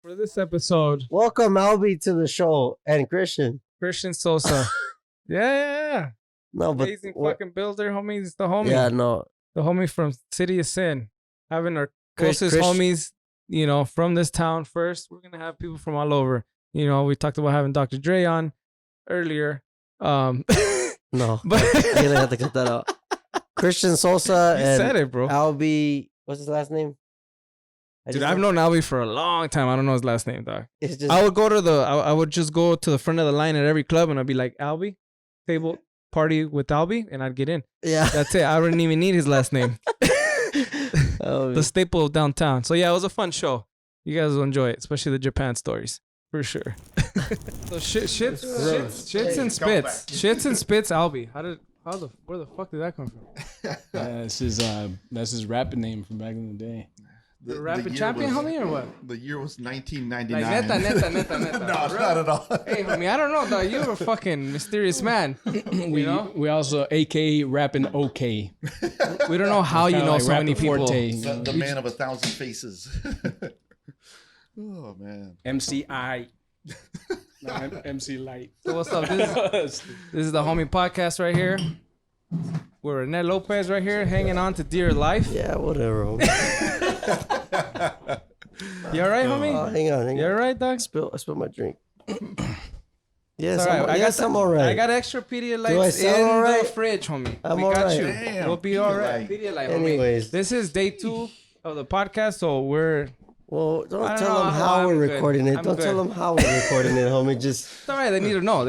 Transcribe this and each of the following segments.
for this episode. Welcome, Albie, to the show, and Christian Sosa. Yeah. No, but amazing fucking builder, homie. It's the homie. Yeah, no, the homie from City of Sin. Having our closest homies, from this town first. We're gonna have people from all over. We talked about having Dr. Dre on earlier. No, but you're gonna have to cut that out. Christian Sosa and said it, bro. Albie, what's his last name? Dude, I've known Albie for a long time. I don't know his last name, dog. It's just I would just go to the front of the line at every club and I'd be like, Albie, table party with Albie, and I'd get in. Yeah. That's it. I wouldn't even need his last name. The staple of downtown. So yeah, it was a fun show. You guys will enjoy it, especially the Japan stories. For sure. So shits and spits. Shits and spits, Albie. Where the fuck did that come from? That's his rapping name from back in the day. The rapping champion, homie, or what? The year was 1999. Like neta. No, not at all. Hey, homie, I don't know, dog. You're a fucking mysterious man. We also AKA rapping OK. We don't know how you know like so many people. The man of 1,000 faces. Oh, man. MCI. No, MC Light. So what's up? This is the homie podcast right here. We're Rene Lopez right here, hanging on to dear life. Yeah, whatever. You all right, homie? Hang on. You all right, dog? I spilled my drink. Yes, all right. I'm all right. I got extra Pedialytes in the fridge, homie. I'm we all got right. you. Damn, we'll be all right. Pedialyte, homie. Anyways. This is day 2 of the podcast, so we're... Well, don't tell them how we're recording it. Don't tell them how we're recording it, homie. Just... It's all right. They need to know.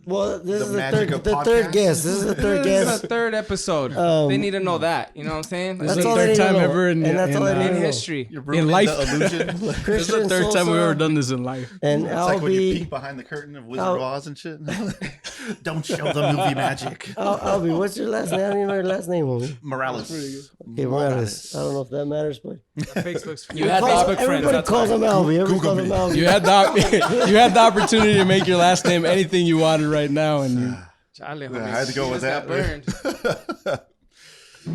Well, this is the third guest. This is the third guest. This is the third episode. They need to know that. You know what I'm saying? This is the third time ever in history. In life. The illusion. This is the third time we've ever done this in life. And It's like when you Albie... peek behind the curtain of Wizard of Oz and shit. Don't show the movie magic. Albie, what's your last name? I don't even know your last name, homie. Morales. Okay, Morales. I don't know if that matters, but... Facebook's You had Facebook friends. Everybody calls him Albie. Everybody calls him Albie. You had the opportunity to make your last name anything you wanted right now, and you... Charlie, I had to go with that.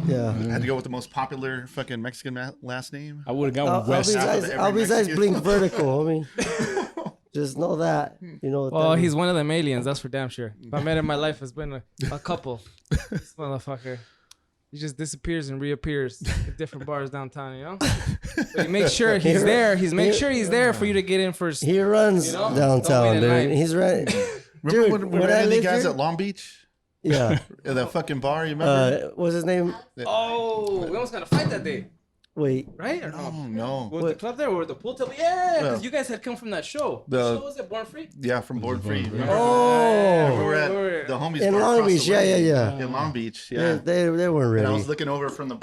Yeah. I had to go with the most popular fucking Mexican last name. I would have gone with West. Albie's eyes blink vertical, homie. Just know that. You know. Well, he's one of them aliens. That's for damn sure. If I met in my life, it's been a couple. This motherfucker. He just disappears and reappears at different bars downtown, But you make sure he's there. Make sure he's there for you to get in first. He runs downtown, dude. He's right. Remember when we ran into guys at Long Beach? Yeah. At that fucking bar, you remember? What's his name? Oh, we almost got a fight that day. Wait. Right? Or no? Oh, no. Was the club there or the pool table? Yeah, because you guys had come from that show. What show was it? Born Free? Yeah, from Born Free. Remember? Oh. We were at the homies In bar Long across Beach, the way. yeah. In Long Beach, yeah. They weren't ready. And I was looking over from the...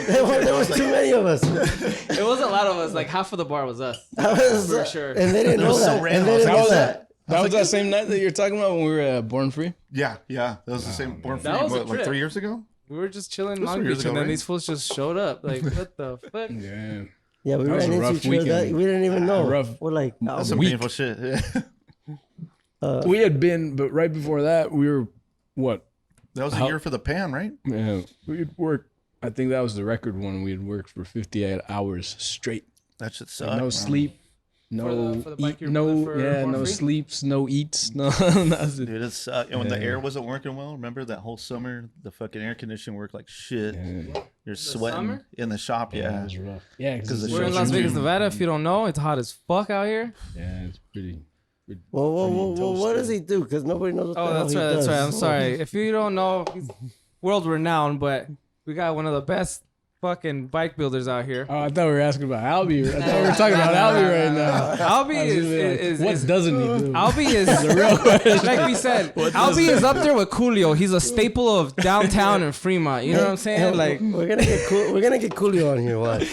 There was too many of us. It wasn't a lot of us. Like half of the bar was us. For sure. And they didn't know so that. random. And they didn't know that. That was that same night that you're talking about when we were at Born Free? Yeah. That was the same Born Free, That was a what, like trip. 3 years ago? We were just chilling in That's Long 3 years Beach, ago, and then right? these fools just showed up. Like, what the fuck? Yeah. Yeah, we That was ran a into rough each other. weekend. We didn't even know. We're like, That's some painful shit. Yeah. We had been, but right before that, we were, what? That was a year for the pan, right? Yeah. We had worked, I think that was the record one. We had worked for 58 hours straight. That shit sucked. Like no sleep. No For the bike eat, you're no pulling for Born no Free? sleeps, no eats, no nothing. Dude, it sucked. And when the air wasn't working well, remember that whole summer, the fucking air conditioning worked like shit. Yeah. You're sweating summer? in the shop, It yeah. was rough. Yeah, because the We're in show's Las in Vegas, June. Nevada. If you don't know, it's hot as fuck out here. yeah, it's pretty. well, what does he do? Because nobody knows what the Oh, hell that's he right. does. That's right. I'm sorry. If you don't know, he's world renowned, but we got one of the best fucking bike builders out here. Oh, I thought we were asking about Albie. I thought we were talking about Albie right now. Albie is what doesn't he do? Albie is The real question. like we said. Albie is up there with Coolio. He's a staple of downtown and Fremont. You know what I'm saying? Like we're gonna get Coolio on here. What?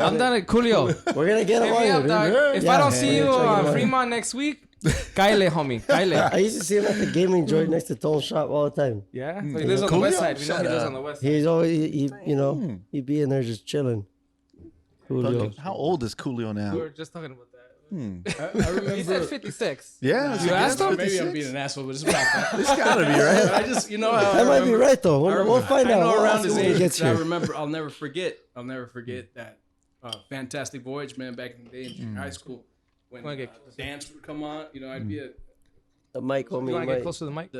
I'm done at Coolio. We're gonna get him Hit on me here, up, dude. dog. If I don't see you check him on out. Fremont next week, Kyle, homie, Kyle. I used to see him at the gaming joint next to Tone Shop all the time. Yeah, so he lives on the west side. We know he lives on the west side. He's always, he'd be in there just chilling. Coolio. How old is Coolio now? We were just talking about that. I remember. He said 56. Yeah. You asked him? Maybe I'm being an asshole, but it's about that. It's gotta be, right? I just, how That might be right though. We'll find I out. know We'll around ask his him when he age. gets I here. remember. I'll never forget that fantastic voyage, man. Back in the day in high school. when dance would come on, you know, I'd be the mic, homie. You want to get closer to the mic?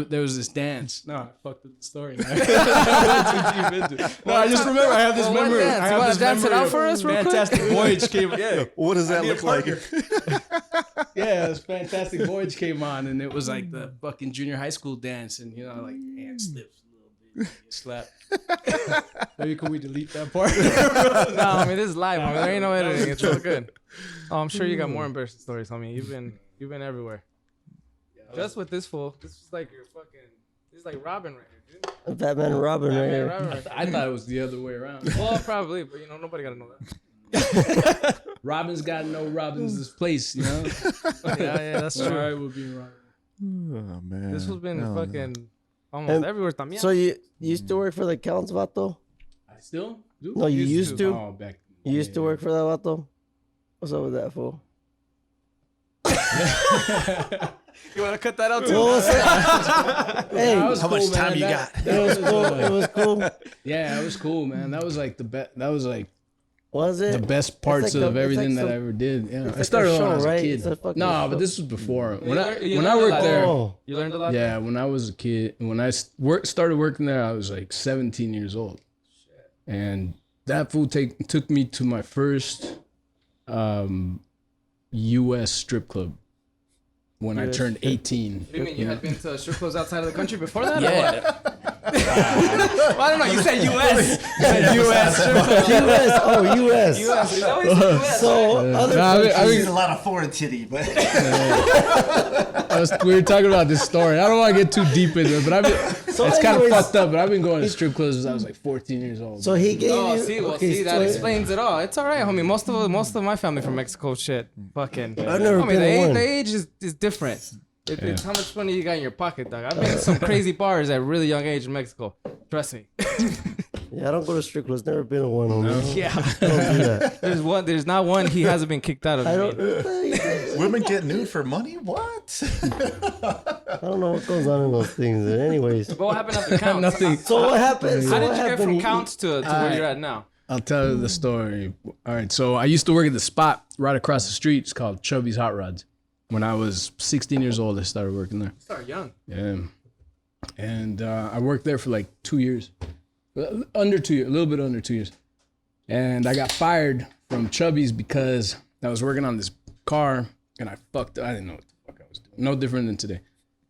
There was this dance. No, I fucked up the story. No, I just remember I have this memory. I have this dance it out for us real quick? Fantastic Voyage came. Yeah, What does that look like? yeah, this Fantastic Voyage came on, and it was like the fucking junior high school dance, and you know, like hand slips a little bit, you slap. Maybe can we delete that part? No, I mean this is live. I mean, there ain't no editing. It's real good. Oh, I'm sure you got more embarrassing stories, homie. You've been everywhere. Just with this fool. This is like your fucking. This is like Robin right here, dude. Batman and Robin right here. I thought it was the other way around. Well, probably, but nobody gotta know that. Robin's got no Robin's place, you know. Yeah, that's true. All right, we'll be Robin. Oh man. This has been fucking almost everywhere. También. So you used to work for the Counts, vato? I still do. No, you used to. Oh, back. You used to work for that, vato? What's up with that, fool? You want to cut that out too? Hey, how much time you got? it was cool. It was cool. Yeah, it was cool, man. That was like the best. That was like Was it the best parts like of the- everything like that some- I ever did. Yeah, I like started a when I show, was a right? kid. It's a fucking No, show. but this was before when I you worked learned a there. Oh, You learned a lot. Yeah, when I was a kid, when I started working there, I was like 17 years old, and that fool took me to my first U.S. strip club when I turned 18. What do you mean? You had been to strip clubs outside of the country before that? Yeah. Well, I don't know. You said U.S. You said U.S. strip club. U.S. Oh, U.S. U.S. You always say U.S. So other Nah, I countries- mean, a lot of foreign titty, but we were talking about this story. I don't want to get too deep into it, but it's kind of anyways- fucked up. But I've been going to strip clubs since I was like 14 years old. So he gave Oh, you. see, well, okay, see, that so- explains it all. It's all right, homie. Most of my family from Mexico, shit, fucking. I've never Homie, been to one. the age is different. It's how much money you got in your pocket, dog. I've been to some crazy bars at a really young age in Mexico. Trust me. Yeah, I don't go to strip clubs. Never been to one. Homie. Yeah. Don't do that. There's not one he hasn't been kicked out of. I don't. women get nude for money? What? I don't know what goes on in those things. But anyways, But what happened after counts? Nothing. so what happened? How did you get from counts to where you're at now? I'll tell you the story. All right, so I used to work at the spot right across the street. It's called Chubby's Hot Rods. When I was 16 years old, I started working there. Start young. Yeah. And I worked there for like 2 years. Under 2 years, a little bit under 2 years. And I got fired from Chubby's because I was working on this car and I fucked up. I didn't know what the fuck I was doing. No different than today.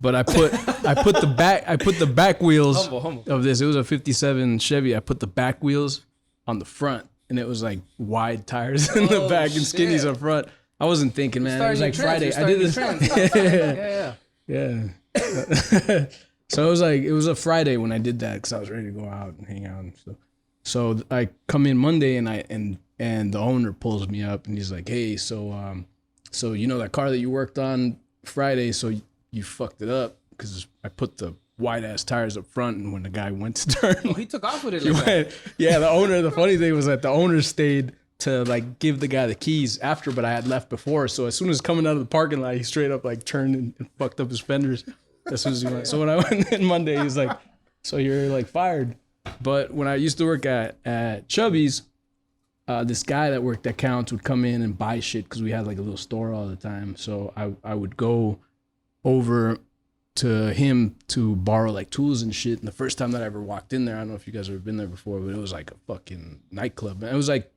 But I put the back wheels Humble. of this. It was a 57 Chevy. I put the back wheels on the front and it was like wide tires in the back and skinnies up front. I wasn't thinking, man. It was like Friday. I did this. Yeah. So it was a Friday when I did that because I was ready to go out and hang out and stuff. So I come in Monday and the owner pulls me up and he's like, "Hey, so you know that car that you worked on Friday, so you fucked it up because I put the wide ass tires up front, and when the guy went to turn, He took off with it like that. yeah, the owner. The funny thing was that the owner stayed to like give the guy the keys after, but I had left before. So as soon as coming out of the parking lot, he straight up like turned and fucked up his fenders as soon as he went. So when I went in Monday, he was like, "So you're like fired." But when I used to work at Chubby's, this guy that worked at Counts would come in and buy shit because we had like a little store all the time. So I would go over to him to borrow like tools and shit. And the first time that I ever walked in there, I don't know if you guys have ever been there before, but it was like a fucking nightclub. And it was like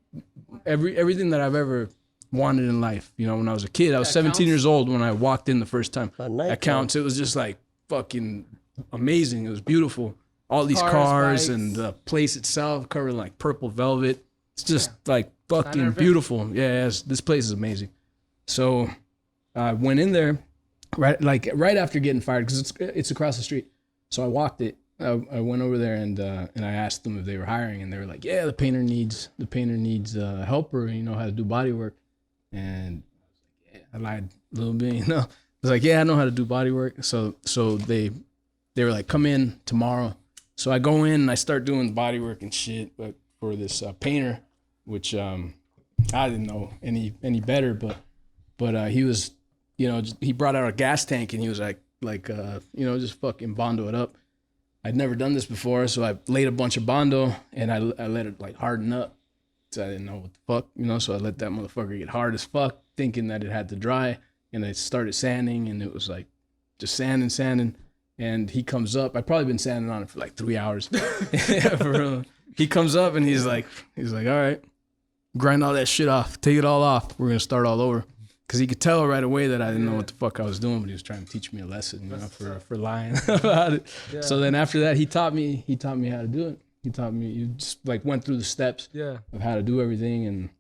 everything that I've ever wanted in life. You know, when I was a kid, I was 17 years old when I walked in the first time at Counts. It was just like fucking amazing. It was beautiful. All these cars and the place itself covered in like purple velvet. It's just like fucking beautiful. Yeah, this place is amazing. So I went in there right after getting fired because it's across the street. So I walked it. I went over there and I asked them if they were hiring, and they were like, "Yeah, the painter needs a helper. You know how to do body work." And I lied a little bit. You know, I was like, "Yeah, I know how to do body work." So they were like, "Come in tomorrow." So I go in and I start doing body work and shit, but for this painter, which I didn't know any better, but he was, you know, he brought out a gas tank and he was like you know, just fucking bondo it up. I'd never done this before, so I laid a bunch of bondo and I let it like harden up. So I didn't know what the fuck, you know, so I let that motherfucker get hard as fuck. thinking that it had to dry, and I started sanding, and it was like just sanding. And he comes up. I'd probably been sanding on it for like 3 hours. Yeah, for real. He comes up and he's like, all right, grind all that shit off, take it all off. We're gonna start all over. Cause he could tell right away that I didn't know what the fuck I was doing, but he was trying to teach me a lesson, you know, for lying about it. Yeah. So then after that, he taught me how to do it. He taught me, you just like went through the steps of how to do everything, and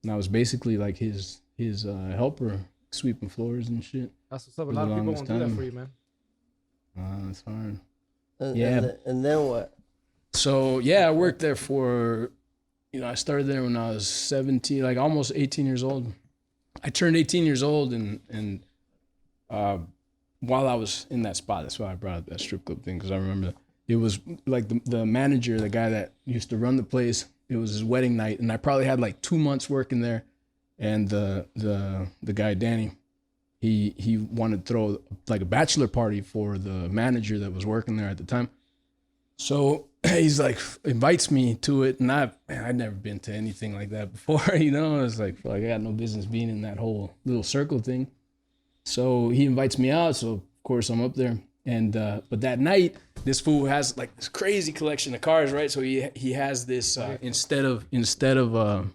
I was basically like his helper, sweeping floors and shit. That's what's up. A lot of people won't do that for you, man. It's hard. And then what? So yeah, I worked there for, I started there when I was 17, like almost 18 years old. I turned 18 years old, and while I was in that spot, that's why I brought up that strip club thing, because I remember it was like the manager, the guy that used to run the place. It was his wedding night, and I probably had like 2 months working there. And the guy Danny, he wanted to throw like a bachelor party for the manager that was working there at the time. So he's like, invites me to it, and I'd never been to anything like that before, you know. I was like, I got no business being in that whole little circle thing. So he invites me out, so of course I'm up there. And but that night, this fool has like this crazy collection of cars, right? So he has this instead of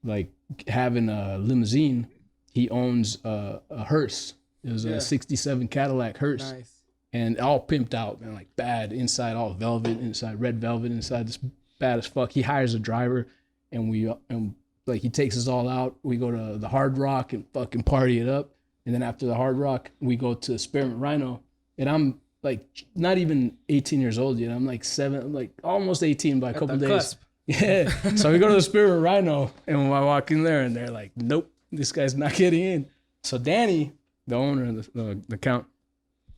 like having a limousine, he owns a hearse. It was a '67 Cadillac hearse. Nice. And all pimped out, man, like bad inside, all velvet inside, red velvet inside, this bad as fuck. He hires a driver, and he takes us all out. We go to the Hard Rock and fucking party it up. And then after the Hard Rock, we go to Spearmint Rhino. And I'm like not even 18 years old yet. I'm like almost 18 by a couple days. Cusp. Yeah. So we go to the Spearmint Rhino, and when I walk in there, and they're like, nope, this guy's not getting in. So Danny, the owner of the account,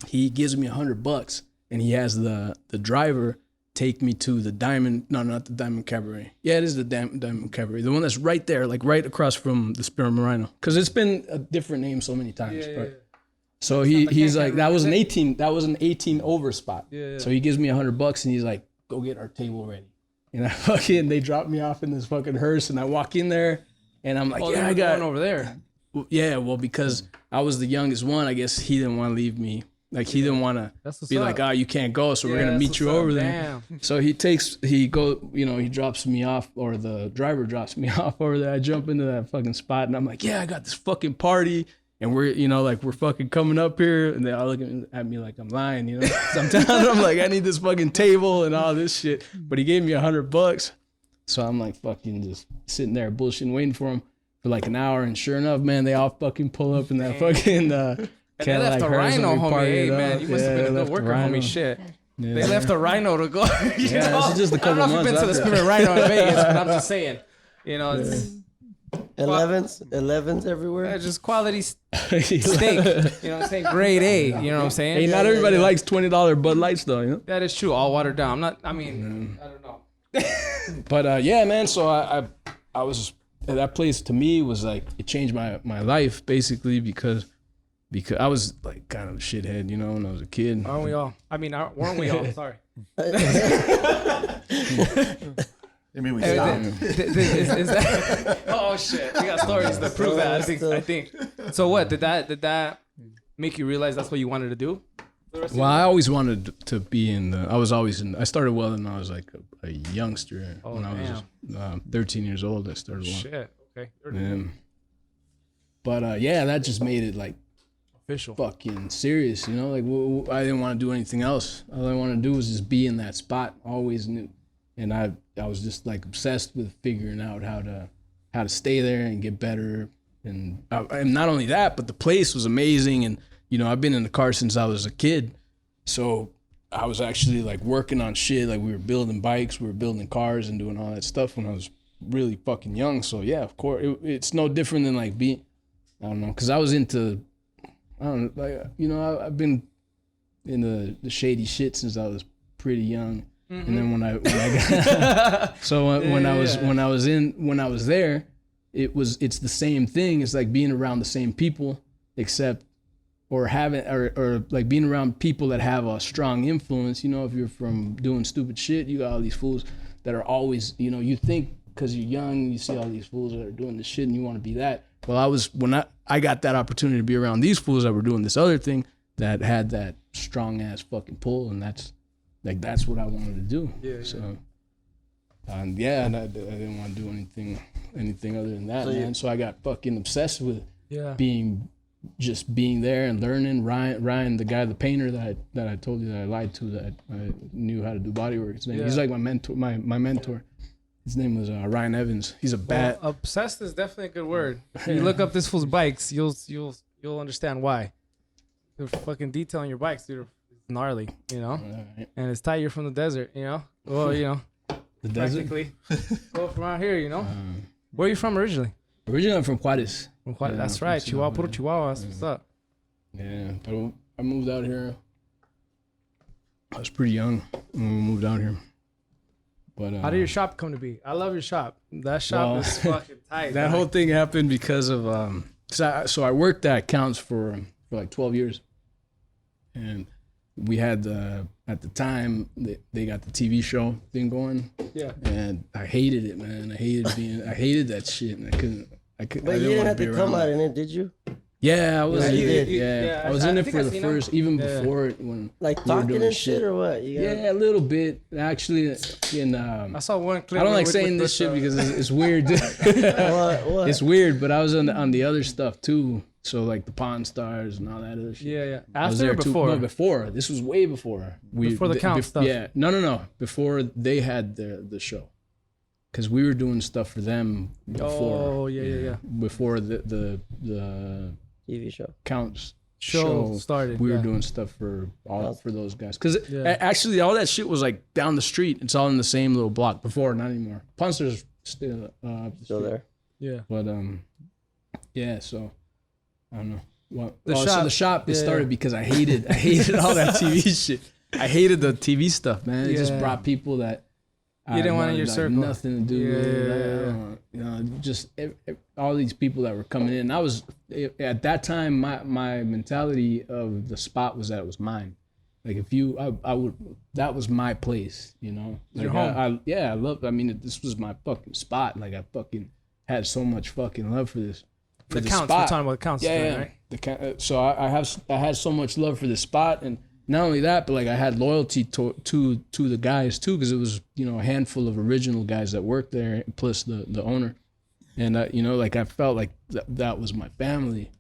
he gives me $100, and he has the driver take me to the Diamond. No, not the Diamond Cabaret. Yeah, it is the Diamond Cabaret, the one that's right there, like right across from the Spearmint Rhino, because it's been a different name so many times. Yeah, right? Yeah. So he's like, that was an 18 over spot. Yeah. So he gives me $100, and he's like, go get our table ready. And they drop me off in this fucking hearse, and I walk in there, and I'm like, I got one over there. Yeah, well, because I was the youngest one, I guess he didn't want to leave me. Like he didn't want to be like, you can't go, so we're gonna meet you over there. So he drops me off, or the driver drops me off over there. I jump into that fucking spot, and I'm like, I got this fucking party, and we're fucking coming up here, and they all looking at me like I'm lying, you know. Sometimes I'm like, I need this fucking table and all this shit, but he gave me $100, so I'm like fucking just sitting there bullshitting, waiting for him for like an hour, and sure enough, man, they all fucking pull up in that fucking. And they left the Rhino, homie. Hey, man, you must have been a good worker, homie. Shit. Yeah. They left the Rhino to go. This is just a couple months. I don't know if you've been to the Spirit Rhino in Vegas, but I'm just saying. You know, it's... 11s everywhere. Yeah, just quality steak. You know what I'm saying? Grade A. You know what I'm saying? Hey, not everybody likes $20 Bud Lights, though, you know? That is true. All watered down. I don't know. But, yeah, man, so I was... That place, to me, was like... It changed my life, basically, because I was like kind of a shithead, you know, when I was a kid. Aren't we all? I mean, weren't we all? Sorry. I mean, we stopped. Is that? Oh shit! We got stories to prove that. I think. So what did that make you realize that's what you wanted to do? Well, I always wanted to be in the. I started welding when I was like a youngster. When I was 13 years old, I started welding. Shit. Okay. But that just made it like. Official. Fucking serious, you know, like I didn't want to do anything else. All I wanted to do was just be in that spot always, and I was just like obsessed with figuring out how to stay there and get better, and not only that, but the place was amazing, and you know, I've been in the car since I was a kid, so I was actually like working on shit, like we were building bikes, we were building cars and doing all that stuff when I was really fucking young. So yeah, of course, it's no different than like I don't know, because I was into. I don't know, like, you know, I've been in the shady shit since I was pretty young, and then when I got when I was there, it's the same thing. It's like being around the same people, except or like being around people that have a strong influence. You know, if you're from doing stupid shit, you got all these fools that are always, you know, you think because you're young, you see all these fools that are doing this shit, and you want to be that. Well, when I got that opportunity to be around these fools that were doing this other thing that had that strong ass fucking pull, and that's what I wanted to do. Yeah. So, and I didn't want to do anything other than that, man. So I got fucking obsessed with being there and learning. Ryan, the guy, the painter that I told you that I lied to, that I knew how to do bodywork. He's like my mentor. My mentor. His name was Ryan Evans. He's a bad. Obsessed is definitely a good word. You look up this fool's bikes, you'll understand why. The fucking detail on your bikes, dude, is gnarly, you know. Right. And it's tight. You're from the desert, you know. Well, you know, the practically. Go from around here, you know. Where are you from originally? Originally, I'm from Juarez. From Juarez. That's right. Chihuahua, puro Chihuahua. That's what's up. Yeah, but I moved out here. I was pretty young when we moved out here. But how did your shop come to be? I love your shop. That shop is fucking tight. That whole thing happened because of so I worked at Counts for like 12 years, and we had at the time they got the TV show thing going. Yeah. And I hated it, man. I hated that shit, and I couldn't. But you didn't have to come out in it, did you? Yeah, I was. Yeah, you did. Yeah, I was in it for the first, even before when like talking and shit or what? Yeah, a little bit actually. I saw one clip. I don't like saying this shit because it's weird. What? It's weird, but I was on the other stuff too. So like the Pawn Stars and all that other shit. Yeah. After or before? No, before. This was way before. Before the Count stuff. Yeah. No. Before they had the show. Because we were doing stuff for them before. Oh, yeah. Before the TV show. Counts show started. We were doing stuff for those guys. Because actually all that shit was like down the street. It's all in the same little block. Before, not anymore. Punster's still there. Yeah. But yeah, so I don't know. Well, the shop started because I hated all that TV shit. I hated the TV stuff, man. It just brought people that you didn't want in your circle. Nothing to do with it. You know, just all these people that were coming in. I was at that time. My mentality of the spot was that it was mine. Like if I would. That was my place. You know, like your home. I loved. I mean, this was my fucking spot. Like I fucking had so much fucking love for this. For the Counts. We're talking about the Counts. Yeah. Right? So I had so much love for this spot, and not only that, but like I had loyalty to the guys too, because it was, you know, a handful of original guys that worked there, plus the owner, and you know, like I felt like that was my family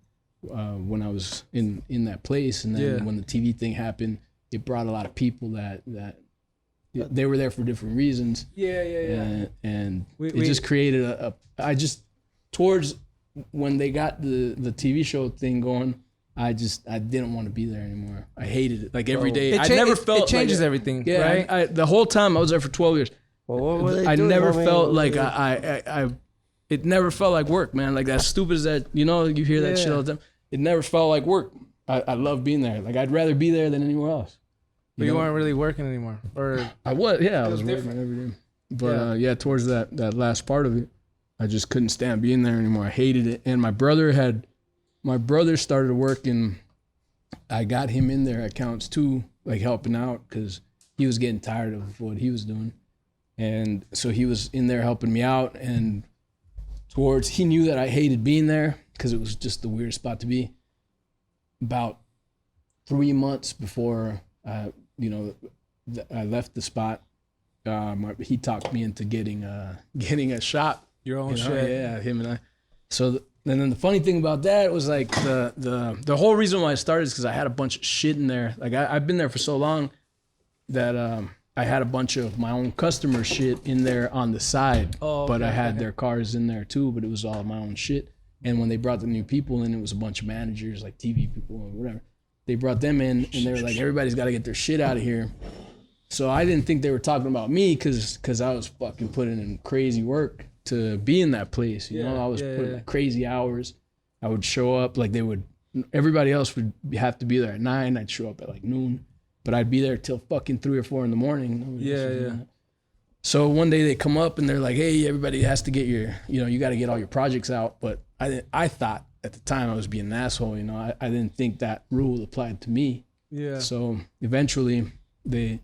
when I was in that place, and then when the TV thing happened, it brought a lot of people that they were there for different reasons. Yeah. And it just created towards when they got the TV show thing going, I didn't want to be there anymore. I hated it. Like every day, I never felt it changes like, everything. Yeah, right? The whole time I was there for 12 years. Well, what were they I doing? never felt like it never felt like work, man. Like as stupid as that, you know, you hear that shit all the time. It never felt like work. I love being there. Like I'd rather be there than anywhere else. But you weren't really working anymore, or I was. Yeah, I was working every day. But towards that last part of it, I just couldn't stand being there anymore. I hated it. And my brother started working. I got him in there at Counts too, like helping out, because he was getting tired of what he was doing. And so he was in there helping me out. And he knew that I hated being there because it was just the weird spot to be. About 3 months before, I left the spot, he talked me into getting a shop. Your own shit. Yeah, him and I. So and then the funny thing about that was like the whole reason why I started is because I had a bunch of shit in there. Like I've been there for so long that I had a bunch of my own customer shit in there on the side. Oh, okay, but I had their cars in there too, but it was all my own shit. And when they brought the new people in, it was a bunch of managers, like TV people or whatever. They brought them in and they were like, everybody's got to get their shit out of here. So I didn't think they were talking about me because I was fucking putting in crazy work to be in that place, you know. I was putting crazy hours. I would show up like everybody else would have to be there at 9. I'd show up at like noon, but I'd be there till fucking 3 or 4 in the morning. Yeah. So one day they come up and they're like, hey, everybody has to get you got to get all your projects out. But I thought at the time I was being an asshole, you know. I didn't think that rule applied to me. Yeah. So eventually they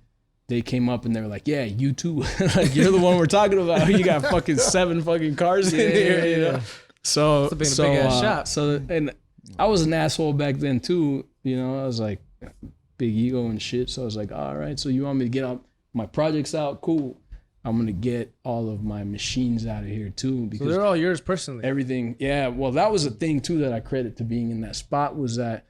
came up and they were like, yeah, you too. Like, you're the one we're talking about. You got fucking 7 fucking cars in here, you know? So big ass shop. So and I was an asshole back then too. You know, I was like big ego and shit. So I was like, all right, so you want me to get all my projects out? Cool. I'm gonna get all of my machines out of here too, because so they're all yours personally. Everything. Yeah. Well, that was a thing too that I credit to being in that spot, was that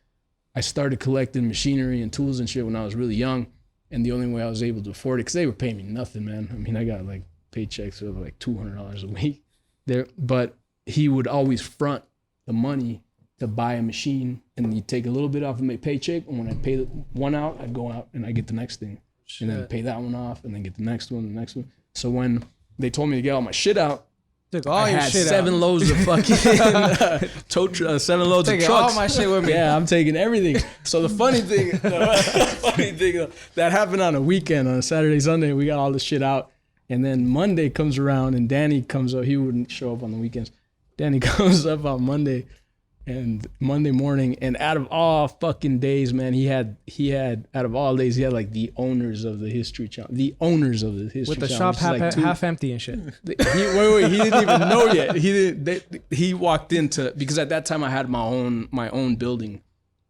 I started collecting machinery and tools and shit when I was really young, and the only way I was able to afford it, because they were paying me nothing, man. I mean, I got like paychecks of like $200 a week there, but he would always front the money to buy a machine, and he'd take a little bit off of my paycheck, and when I pay one out, I'd go out and I get the next thing, and then pay that one off, and then get the next one. So when they told me to get all my shit out, took all I your had shit 7 out. loads of fucking 7 loads Taking of trucks. all my shit with me. Yeah, I'm taking everything. So the funny thing that happened on a weekend, on a Saturday, Sunday, we got all the shit out, and then Monday comes around and Danny comes up. He wouldn't show up on the weekends. Danny comes up on Monday morning, and out of all fucking days, man, he had out of all days, he had like the owners of the History Channel, with the shop half empty and shit. He didn't even know yet. He walked into, because at that time I had my own building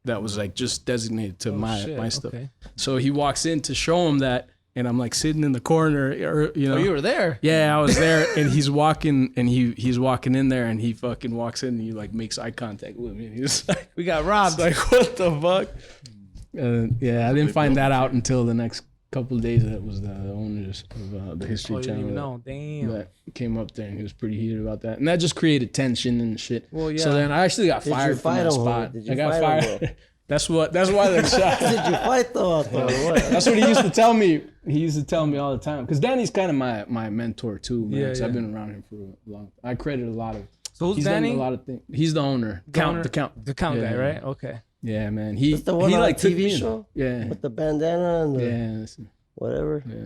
that was like just designated to my stuff. Okay. So he walks in to show him that, and I'm like sitting in the corner, or you know. Oh, you were there? Yeah, I was there, and he's walking, and he's walking in there, and he fucking walks in, and he like makes eye contact with me, and he's like, "We got robbed." Like, what the fuck? Yeah, I didn't find that out until the next couple of days. That was the owners of the History Channel. Didn't even know. Damn. That came up there, and he was pretty heated about that, and that just created tension and shit. Well, yeah. So then I actually got fired from that spot. I got fired. That's why they shot. Did you fight though? That's what he used to tell me. He used to tell me all the time. Because Danny's kind of my mentor too, man. Yeah, yeah. I've been around him for a long. I credit a lot of. So who's he's Danny? done a lot of things. He's the owner. The count guy, right? Okay. Yeah, man. He That's the one he on like the took TV me in. show. Yeah. With the bandana and the whatever. Yeah.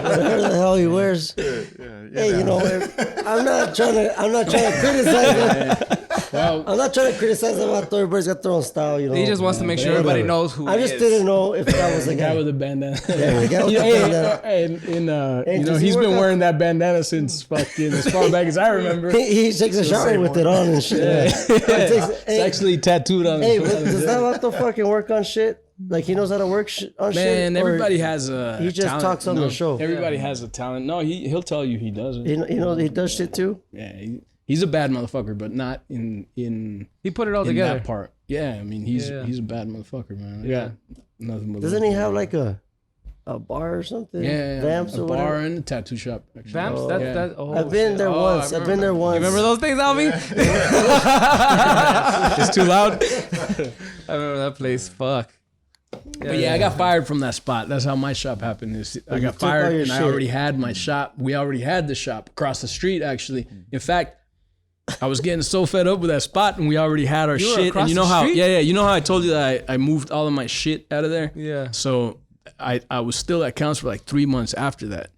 Whatever the hell he wears. Hey, you know, I'm not trying to criticize him. Well, I'm not trying to criticize him. Everybody's got their own style, you know. He just wants to make sure everybody knows who. I just didn't know if that was the a guy guy with the bandana. Yeah, the guy with the bandana. You know, he's been wearing that bandana since fucking as far back as I remember. He takes a shower with it on and shit. Yeah. It's actually tattooed on his but does that vato fucking work on shit? Like he knows how to work on shit? Man, everybody has a he just talent. talks on the show. Everybody has a talent. No, he'll tell you he does it. You know, he does shit too? Yeah, he's a bad motherfucker, but not in He put it all in together. that part. Yeah, I mean he's a bad motherfucker, man. Yeah, nothing but. Doesn't he have like a bar or something? Yeah, Vamps a or bar whatever? and a tattoo shop. Actually. Vamps? I've been there once. I've been there once. You remember those things, Albie? It's too loud. I remember that place. Fuck. But yeah, I got fired from that spot. That's how my shop happened. I got fired, and I already had my shop. We already had the shop across the street, actually. In fact, I was getting so fed up with that spot, and we already had our shit. And you know how? Yeah, you know how I told you that I moved all of my shit out of there. Yeah. So I was still at Counts for like 3 months after that.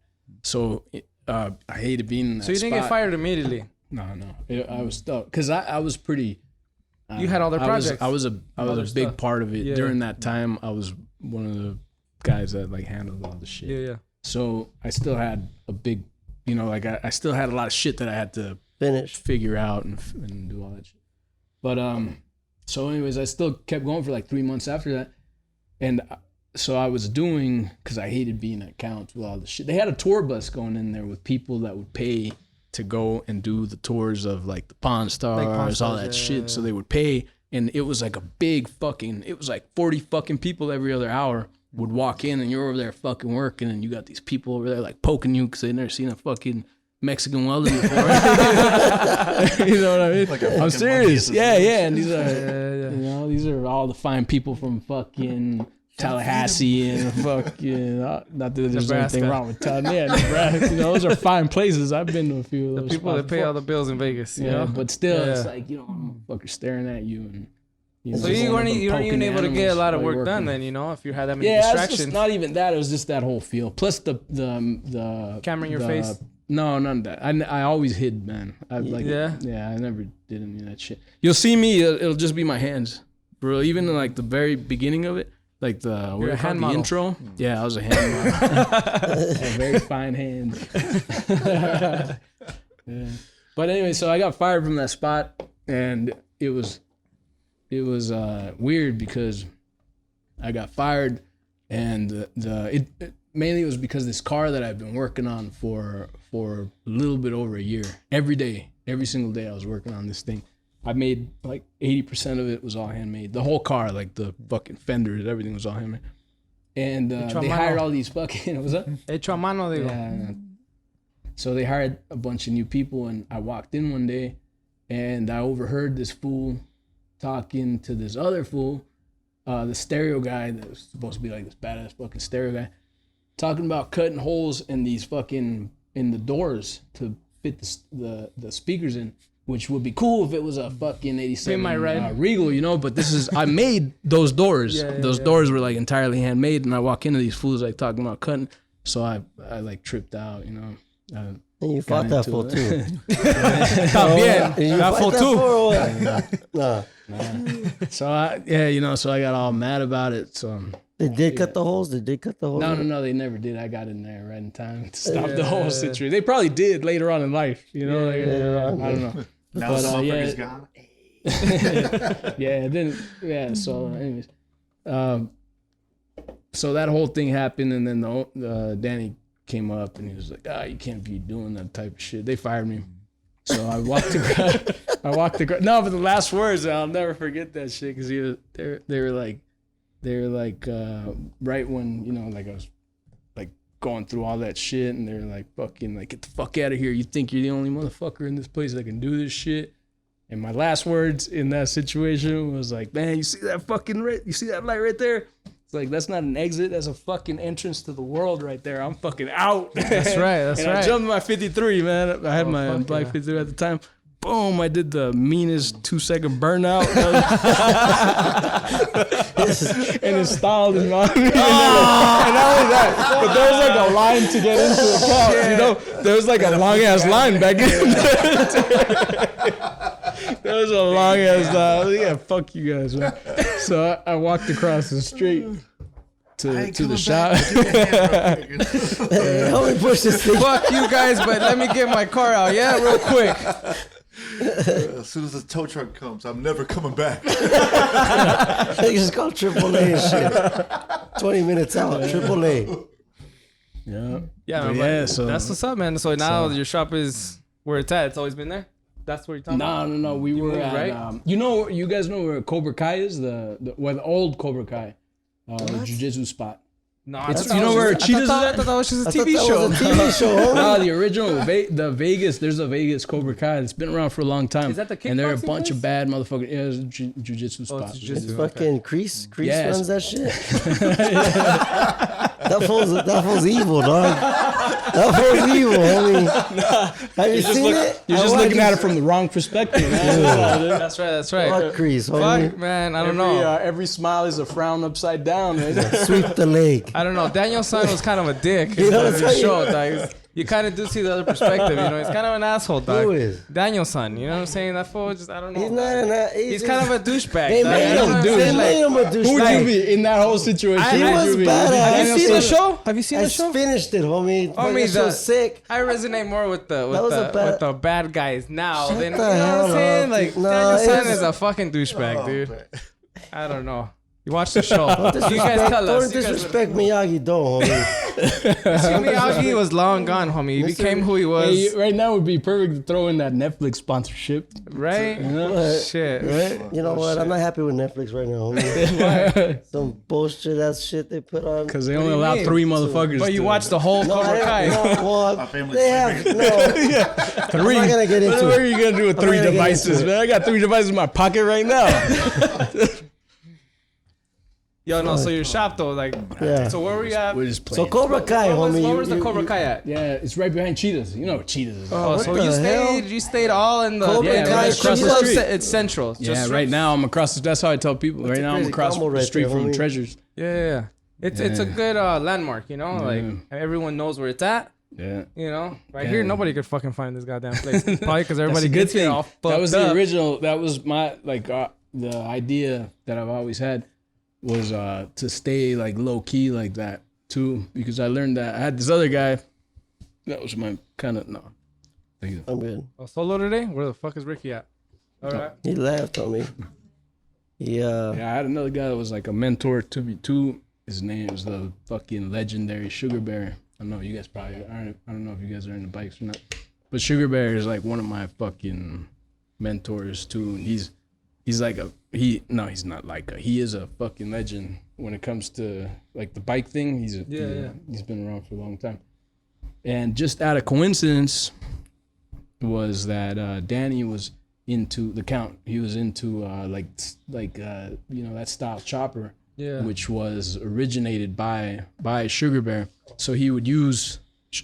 So I hated being in that So you didn't spot. get fired immediately? No. I was stuck because I was pretty. You had all their projects. I was a big stuff. part of it. Yeah. During that time, I was one of the guys that like handled all the shit. Yeah. So I still had a big, you know, like I still had a lot of shit that I had to Finish. figure out and do all that shit. But so anyways, I still kept going for like 3 months after that, and so I was doing, because I hated being at Counts with all the shit. They had a tour bus going in there with people that would pay to go and do the tours of like the Pawn Stars, all that shit. So they would pay, and it was like a big fucking, it was like 40 fucking people every other hour would walk in, and you're over there fucking working, and you got these people over there like poking you because they've never seen a fucking Mexican welding before. You know what I mean? Like I'm serious. Yeah. And these are, Yeah. you know, these are all the fine people from fucking Tallahassee and fucking, not that there's Nebraska. anything wrong with Tallahassee. Yeah, Nebraska. You know, those are fine places. I've been to a few of those. The people that pay spots all the bills in Vegas. You before. know? Yeah, but still, it's Yeah. like, you know, motherfuckers staring at you. And, you So know, you weren't even able to get a lot of while you're work done working. then, you know, if you had that many Yeah, it's distractions. just not even that. It was just that whole feel. Plus the Camera in your face? No, none of that. I always hid, man. I like Yeah? Yeah, I never did any of that shit. You'll see me. It'll just be my hands, bro. Even in like the very beginning of it, like the You're a hand model. intro. Yeah, I was a hand model. Very fine hands. Yeah. But anyway, so I got fired from that spot, and it was weird because I got fired, and it mainly was because this car that I've been working on for a little bit over a year. Every day, every single day, I was working on this thing. I made like 80% of it was all handmade. The whole car, like the fucking fenders, everything was all handmade. And they hired all these fucking, what's up? Hecho a mano, digo. Yeah. So they hired a bunch of new people, and I walked in one day, and I overheard this fool talking to this other fool, the stereo guy that was supposed to be like this badass fucking stereo guy, talking about cutting holes in these fucking, in the doors to fit the speakers in, which would be cool if it was a fucking 87 Regal, you know, but this is, I made those doors. Those doors were like entirely handmade, and I walk into these fools like talking about cutting, so I like tripped out, you know. And you fought that fool too. También. That fool too. Nah. So I got all mad about it. So They did cut the holes? Did they cut the holes? no, they never did. I got in there right in time to stop the whole situation. They probably did later on in life, you know. I don't know. Now the motherfucker's gone. So anyways, so that whole thing happened, and then Danny came up and he was like, you can't be doing that type of shit. They fired me. So I walked across. No, but the last words, I'll never forget that shit, because they were like right when, you know, like I was like going through all that shit, and they're like, fucking like, get the fuck out of here. You think you're the only motherfucker in this place that can do this shit? And my last words in that situation was like, man, you see that fucking you see that light right there? It's like, that's not an exit, that's a fucking entrance to the world right there. I'm fucking out. That's right. And I jumped my 53, man. I had my black 53 at the time. Boom, I did the meanest 2-second burnout. And installed in my and not only that, but there was like a line to get into the couch, you know? There was like a long ass line back in there was a long ass line. Yeah, fuck you guys, man. So I walked across the street to the shop. Help me push this thing. Fuck you guys, but let me get my car out, yeah, real quick. As soon as the tow truck comes, I'm never coming back. They just call AAA and shit. 20 minutes out, AAA. Yeah. So that's what's up, man. So now your shop is where it's at. It's always been there. That's where you're talking about? No. We were at, right? You guys know where Cobra Kai is? The old Cobra Kai, the jiu-jitsu spot. No, you know where Cheetahs is at? I thought that was just a TV show. No, the original, the Vegas. There's a Vegas Cobra Kai. It's been around for a long time. Is that the kickboxing And there are a bunch place? of bad motherfuckers. Yeah, it's a jiu-jitsu spot. It's fucking Crease. Crease Yes. runs that shit. That fool's evil, dog. That fool's evil, homie. Have you seen it? You're just looking at it from the wrong perspective, man. That's right. Fuck Crease, homie. Fuck, man. I don't know. Every smile is a frown upside down, man. Sweep the leg. I don't know. Daniel's son was kind of a dick. You know what I'm in the saying? show, dog. You kind of do see the other perspective, you know. He's kind of an asshole, dog. Who is? Daniel's son. You know what I'm saying? That fool just, I don't know. He's not He's kind of a douchebag. They dog. made You know what I'm him. saying? They made him a douchebag. Who would you be in that whole situation? He was badass. Have you seen the show? Have you seen I the show? finished it, homie. Homie, That show's sick. I resonate more with the bad guys now Shut than, you the know what hell I'm saying? up. Like, No, Daniel's son it's- is a fucking douchebag, dude. I don't know. You watch the show. You guys tell Don't us. You guys disrespect Miyagi, though, homie. Miyagi was long gone, homie. He became who he was. Hey, right now would be perfect to throw in that Netflix sponsorship. Right? What? Shit. Right? You know what? I'm not happy with Netflix right now, homie. Some bullshit ass shit they put on. Because they only do you allow mean? 3 motherfuckers. But you watch the whole No, Cobra Kai. My family's they have no. 3. I'm not gonna get into What are it. you gonna do with 3 not gonna get devices, into it. man? I got 3 devices in my pocket right now. Yo, no, so your shop though, like, Yeah. so where were you at? We're just So playing. Cobra Kai, homie. Where was the you- Cobra Kai at? Yeah, it's right behind Cheetahs. You know what Cheetahs is. Oh, what so the hell? you stayed all in the Cobra Kai right across the Cheetahs? street. It's central. Yeah, Just right now I'm across. That's how I tell people. Right a now I'm crazy across combo the right street there, from homie. Treasures. Yeah. It's a good landmark, you know, like everyone knows where it's at. Yeah. You know, right here nobody could fucking find this goddamn place. Probably because everybody That's a good gets here thing. all fucked That was up. the original. That was my the idea that I've always had was to stay like low key like that too, because I learned that I had this other guy that was my kind of Thank you. I'm good. Oh, solo today? Where the fuck is Ricky at? All right. He left on me. Yeah, I had another guy that was like a mentor to me too. His name was the fucking legendary Sugar Bear. I know you guys probably aren't. I don't know if you guys are into bikes or not, but Sugar Bear is like one of my fucking mentors too. And he's like he's not like he is a fucking legend when it comes to like the bike thing. He's been around for a long time. And just out of coincidence was that Danny was into the Count. He was into that style chopper, which was originated by Sugar Bear. So he would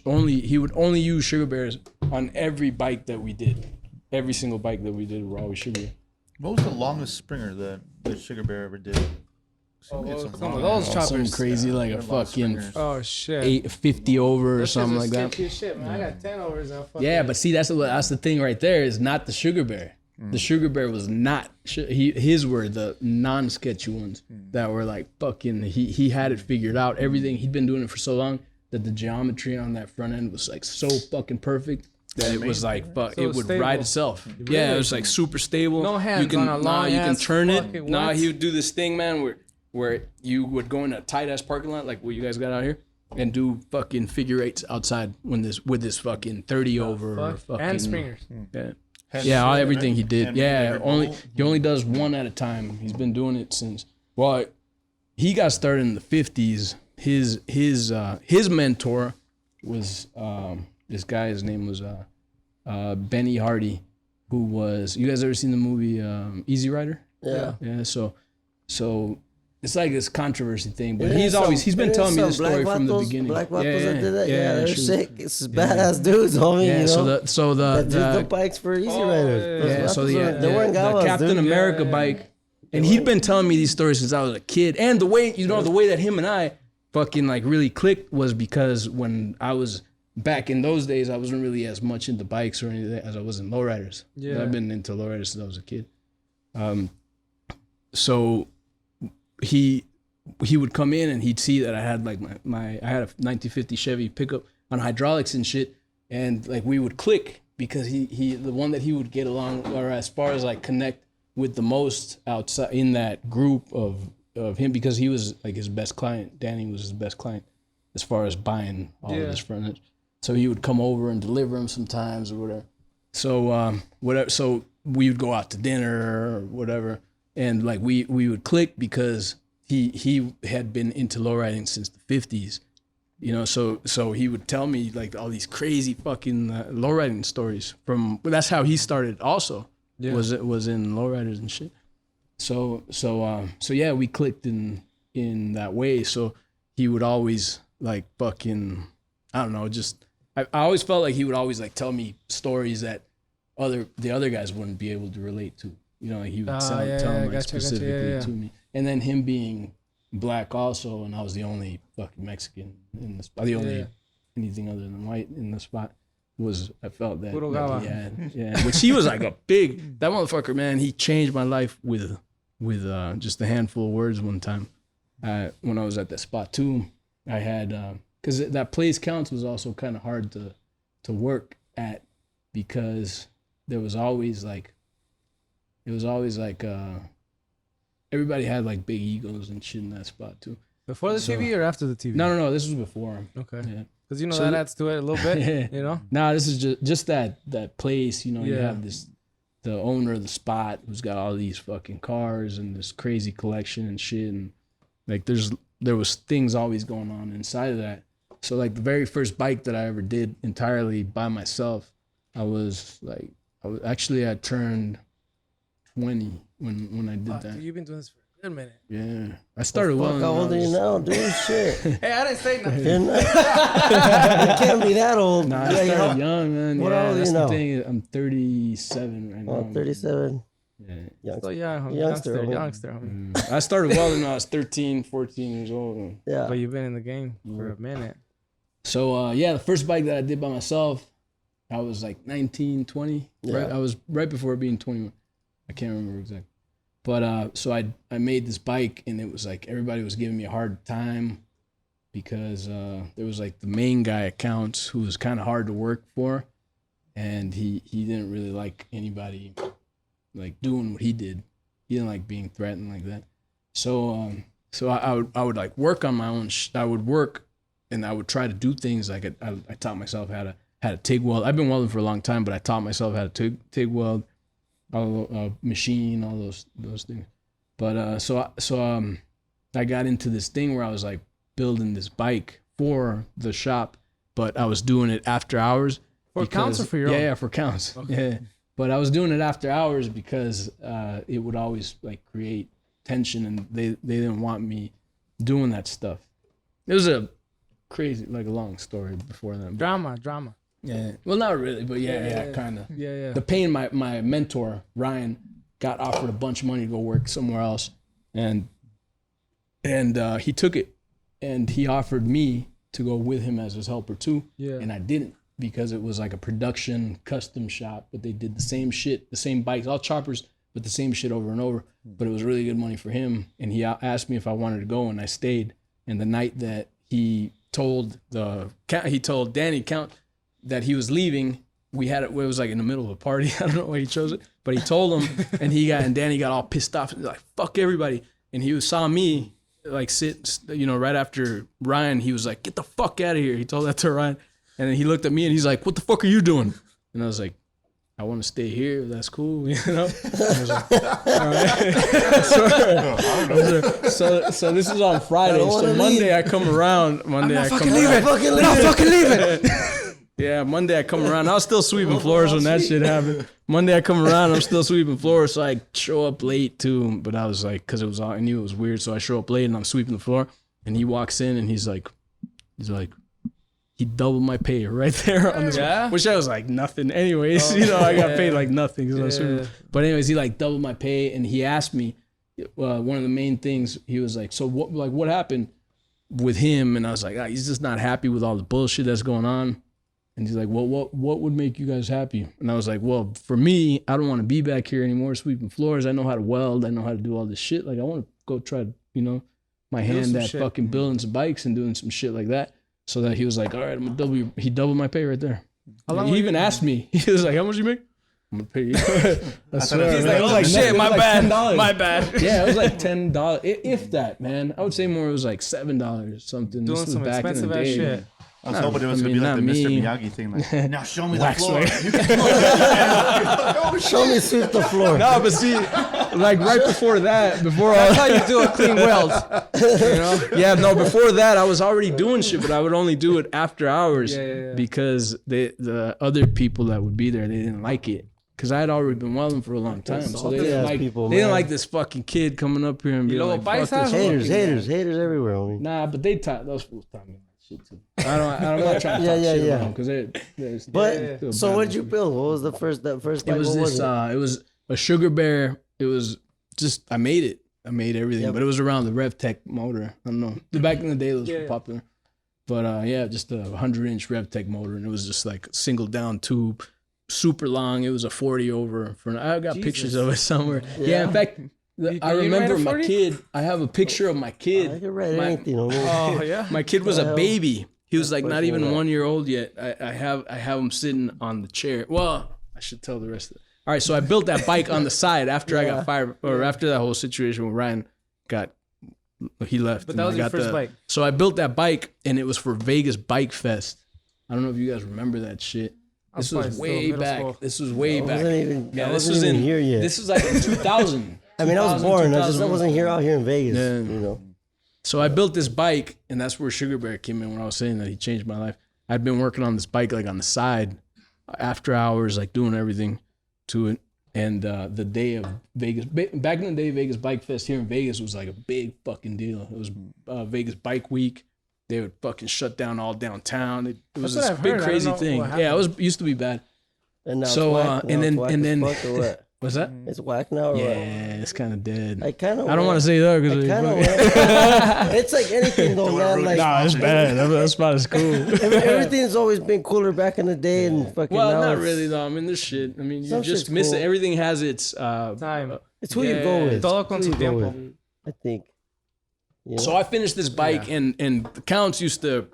only use Sugar Bears on every bike that we did. Every single bike that we did were always Sugar Bear. What was the longest springer that Sugar Bear ever did? Some of those choppers. Some crazy like a fucking Oh shit. 850 over or something like that. Shit, man. I got 10 overs on fucking. Yeah, but see, that's the thing right there is not the Sugar Bear. The Sugar Bear was not. His were the non-sketchy ones that were like fucking. He had it figured out. Everything he'd been doing it for so long that the geometry on that front end was like so fucking perfect that it was like fuck. So it would stable. Ride itself. Really? Yeah, it was like super stable. No hands on a long. You can turn it. Nah, he would do this thing, man, where you would go in a tight ass parking lot like what you guys got out here and do fucking figure eights outside with this fucking 30 over fucking and springers. Yeah, everything he did. Yeah, he only does one at a time. He's been doing it since. Well, he got started in the 50s. His mentor was this guy. His name was Benny Hardy, who was. You guys ever seen the movie Easy Rider? Yeah. Yeah. So it's like this controversy thing, but he's been telling me the story from the beginning. Black Vatos that did that. Yeah, they're sick. It's badass dudes, homie. Yeah, you know? That did the bikes for Easy Riders. The Captain America bike, and he'd been telling me these stories since I was a kid. And the way that him and I fucking like really clicked was because when I was back in those days, I wasn't really as much into bikes or anything as I was in lowriders. Yeah, I've been into lowriders since I was a kid. So he would come in and he'd see that I had like I had a 1950 Chevy pickup on hydraulics and shit, and like we would click because he the one that he would get along or as far as like connect with the most outside in that group of him, because he was like his best client. Danny was his best client as far as buying all of his furniture. So he would come over and deliver him sometimes or whatever. So we would go out to dinner or whatever. And like we would click because he had been into lowriding since the 50s, you know. So he would tell me like all these crazy fucking lowriding stories from. Well, that's how he started. Also, was in lowriders and shit. So yeah, we clicked in that way. So he would always like fucking, I don't know, just I always felt like he would always like tell me stories that the other guys wouldn't be able to relate to. You know, like he would tell them like specifically to me. And then him being black also, and I was the only fucking Mexican in the spot. The only anything other than white in the spot I felt that he had. Yeah, which he was like a big, that motherfucker, man, he changed my life with just a handful of words one time. When I was at that spot too, I had, because that Plays Counts was also kind of hard to work at because there was always like, everybody had like big egos and shit in that spot too. Before the TV or after the TV? No, this was before him. Okay. Yeah. Because that adds to it a little bit, you know? Nah, this is just that place, you know, you have the owner of the spot who's got all these fucking cars and this crazy collection and shit, and like there was things always going on inside of that. So like the very first bike that I ever did entirely by myself, I turned 20 when I did that. You've been doing this for a good minute. Yeah. I started well. How old are you now? Doing shit. Hey, I didn't say nothing. You can't be that old. Nah, I started young, man. What old are you now? The thing. I'm 37 right now. Oh, 37. Yeah. So youngster. I started welding when I was 13, 14 years old. Yeah. But you've been in the game for a minute. So, the first bike that I did by myself, I was like 19, 20. Yeah. Right? I was right before being 21. I can't remember exactly. But so I made this bike, and it was like everybody was giving me a hard time because there was like the main guy accounts who was kind of hard to work for. and he didn't really like anybody like doing what he did. He didn't like being threatened like that. So I would like work on my own. I would work, and I would try to do things like I taught myself how to TIG weld. I've been welding for a long time, but I taught myself how to TIG weld, machine, all those things. But I got into this thing where I was like building this bike for the shop, but I was doing it after hours. For counts or for your own? Yeah, for counts. Okay. Yeah. But I was doing it after hours because it would always like create tension, and they didn't want me doing that stuff. It was a crazy, like a long story before that. Drama. Yeah. Well, not really, but yeah, kind of. Yeah. The pain, my mentor, Ryan, got offered a bunch of money to go work somewhere else. And he took it, and he offered me to go with him as his helper too. Yeah. And I didn't, because it was like a production custom shop, but they did the same shit, the same bikes, all choppers, but the same shit over and over. But it was really good money for him. And he asked me if I wanted to go, and I stayed. And the night that he told Danny Count that he was leaving, it was like in the middle of a party. I don't know why he chose it, but he told him, and Danny got all pissed off and like, fuck everybody. And he saw me like sit, right after Ryan. He was like, get the fuck out of here. He told that to Ryan. And then he looked at me and he's like, what the fuck are you doing? And I was like, I want to stay here. That's cool, I was like, all right. So this is on Friday. So Monday I come around. Monday I come around. Not fucking leave it. Yeah, Monday I come around. I was still sweeping floors when that shit happened. Monday I come around, I'm still sweeping floors, so I show up late too. But I was like, because I knew it was weird, so I show up late and I'm sweeping the floor. And he walks in and he's like, he doubled my pay right there on this one, which I was like nothing. Anyways, I got paid like nothing. But anyways, he like doubled my pay, and he asked me one of the main things. He was like, so what happened with him? And I was like, he's just not happy with all the bullshit that's going on. And he's like, well, what would make you guys happy? And I was like, well, for me, I don't want to be back here anymore sweeping floors. I know how to weld. I know how to do all this shit. Like, I want to go try, my hand at fucking building some bikes and doing some shit like that. So that he was like, all right, I'm gonna double you. He doubled my pay right there. He even asked me. He was like, how much you make? I'm gonna pay you. I swear. He's like, shit, my bad. My bad. Yeah, it was like $10. If that, man. I would say more, it was like $7 or something. Doing some expensive ass shit. I was hoping it was going to be like the Mr. Miyagi thing. Like, now show me the floor. Show me sweep the floor. No, but see, like right before that, That's how you do a clean weld. Yeah, no, before that, I was already doing shit, but I would only do it after hours because the other people that would be there, they didn't like it. Because I had already been welding for a long time. So they didn't like this fucking kid coming up here and be like, fuck this. Haters everywhere, homie. Nah, but those fools taught me shit too. I'm not trying to talk shit about them because so what'd you build? What was the first It was this. It was a Sugar Bear. It was just I made it. I made everything, but it was around the RevTech motor. I don't know. Back in the day, those were popular. But just a 100-inch RevTech motor, and it was just like a single down tube, super long. It was a 40 over. I got pictures of it somewhere. Yeah, in fact. I remember my kid. I have a picture of my kid. I can write anything. Oh yeah. My kid was a baby. He was like not even 1 year old yet. I have him sitting on the chair. Well, I should tell the rest of it. All right, so I built that bike on the side after I got fired, or after that whole situation with Ryan he left. But that was your first bike. So I built that bike, and it was for Vegas Bike Fest. I don't know if you guys remember that shit. This was way back. This was way back. This was in here yet. This was like in 2000. I mean, I was born. I wasn't here out here in Vegas. So I built this bike, and that's where Sugar Bear came in when I was saying that he changed my life. I'd been working on this bike like on the side, after hours, like doing everything to it. And the day of Vegas, back in the day, Vegas Bike Fest here in Vegas was like a big fucking deal. It was Vegas Bike Week. They would fucking shut down all downtown. It was this big crazy thing. Yeah, it used to be bad. And now so and then what's that? It's whack now. Or yeah, what? It's kind of dead. I don't want to say that because it's like anything though, man. Like, nah, it's bad. That spot is cool. Everything's always been cooler back in the day, and fucking. Well, now not really though. I mean, this shit. I mean, you just miss it. Everything has its time. It's who you go with. Todo con su tiempo. I think. So I finished this bike, and the Counts used to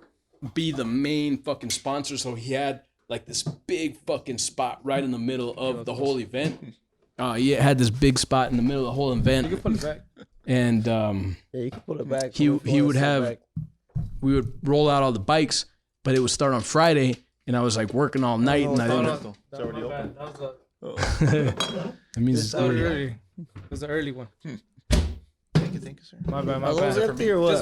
be the main fucking sponsor. So he had like this big fucking spot right in the middle of the whole event. It had this big spot in the middle of the whole event. You can put it back. And you can pull it back. he would have, we would roll out all the bikes, but it would start on Friday, and I was like working all night, and I didn't. It's already open. That means it's early. It was an early one. Thank you, sir. My bad. Are those empty or what?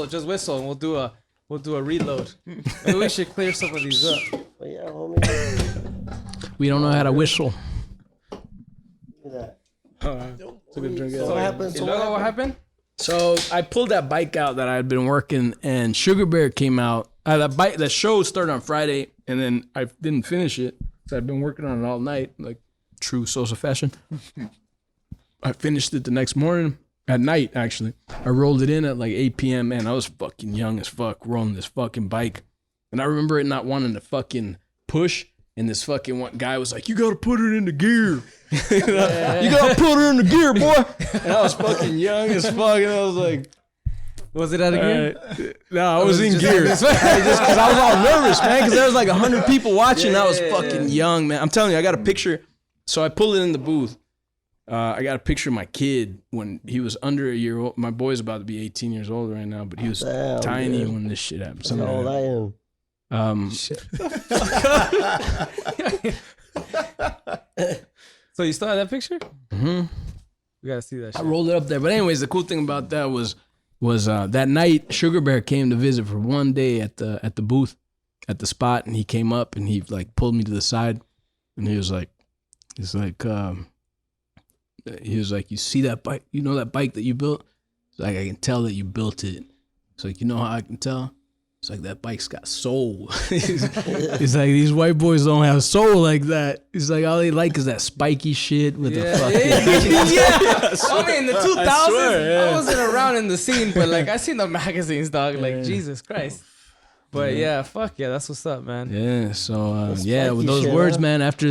Just whistle, and we'll do a reload. Maybe we should clear some of these up. But yeah, homie. We don't know how to whistle. Look at Took a drink. that. So what happened? You know what happened? So I pulled that bike out that I had been working, and Sugar Bear came out. That show started on Friday, and then I didn't finish it, so I'd been working on it all night, like true Sosa fashion. I finished it the next morning, at night actually. I rolled it in at like 8 p.m. Man, I was fucking young as fuck rolling this fucking bike, and I remember it not wanting to fucking push. And this fucking one guy was like, "You gotta put it in the gear. You gotta put it in the gear, boy." And I was fucking young as fuck, and I was like, Was it out of gear? "No, I was in gear." Just because I was all nervous, man, because there was like 100 people watching. I was fucking young, man. I'm telling you, I got a picture. So I pulled it in the booth. I got a picture of my kid when he was under a year old. My boy's about to be 18 years old right now, but he was tiny when this shit happened. How old I am. Shit. So you still have that picture? Mm-hmm. We gotta see that shit. I rolled it up there. But anyways, the cool thing about that was that night Sugar Bear came to visit for one day at the booth, at the spot, and he came up and he like pulled me to the side, and he was like, "You see that bike? You know that bike that you built?" It's like, "I can tell that you built it." It's like, "You know how I can tell?" It's like, "That bike's got soul." It's like, "These white boys don't have soul like that." It's like, all they like is that spiky shit with the fucking... I mean, in the 2000s, I wasn't around in the scene, but like, I seen the magazines, dog. Like, Jesus Christ. But yeah, fuck yeah, that's what's up, man. Yeah, so with those shit, words, huh? man, after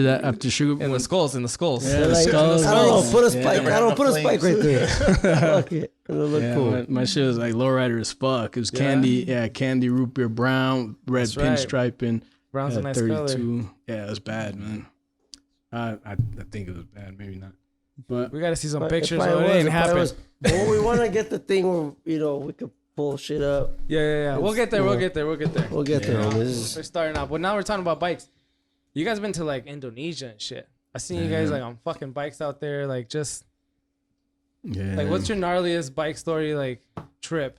Sugar... In the skulls. Yeah, They're the like, skulls. I don't know, put a spike. Yeah. I don't put a spike right there. Fuck it. It'll look Yeah, cool. my shit was like lowrider as fuck. It was candy root beer brown, red That's right. pinstriping. Brown's a nice color. 32. Yeah, it was bad, man. I think it was bad, maybe not. But We gotta see some But pictures. probably So it was, ain't probably happen. was. Well, we want to get the thing where, we could pull shit up. Yeah. We'll get there. We'll get there. We'll get there. homie. This We're is, starting out, but now we're talking about bikes. You guys been to like Indonesia and shit. I seen you guys like on fucking bikes out there, like just like what's your gnarliest bike story like trip?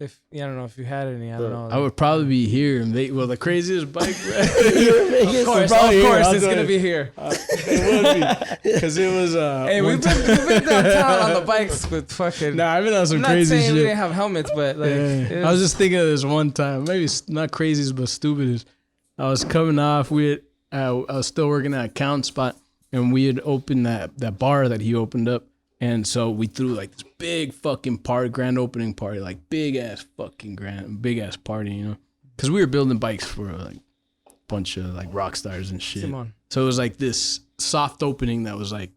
If I don't know if you had any, I don't know. I would probably be here. The craziest bike. Of course, it's gonna be here. It would be because it was. Hey, we've been downtown on the bikes with fucking. Nah, I've been on some I'm not crazy saying shit. we didn't have helmets, but like it I was just thinking of this one time. Maybe it's not crazy, but stupid. I was coming off. I was still working at a count spot, and we had opened that bar that he opened up. And so we threw like this big fucking grand opening party, like big ass party, you know, because we were building bikes for like a bunch of like rock stars and shit. Simon. So it was like this soft opening that was like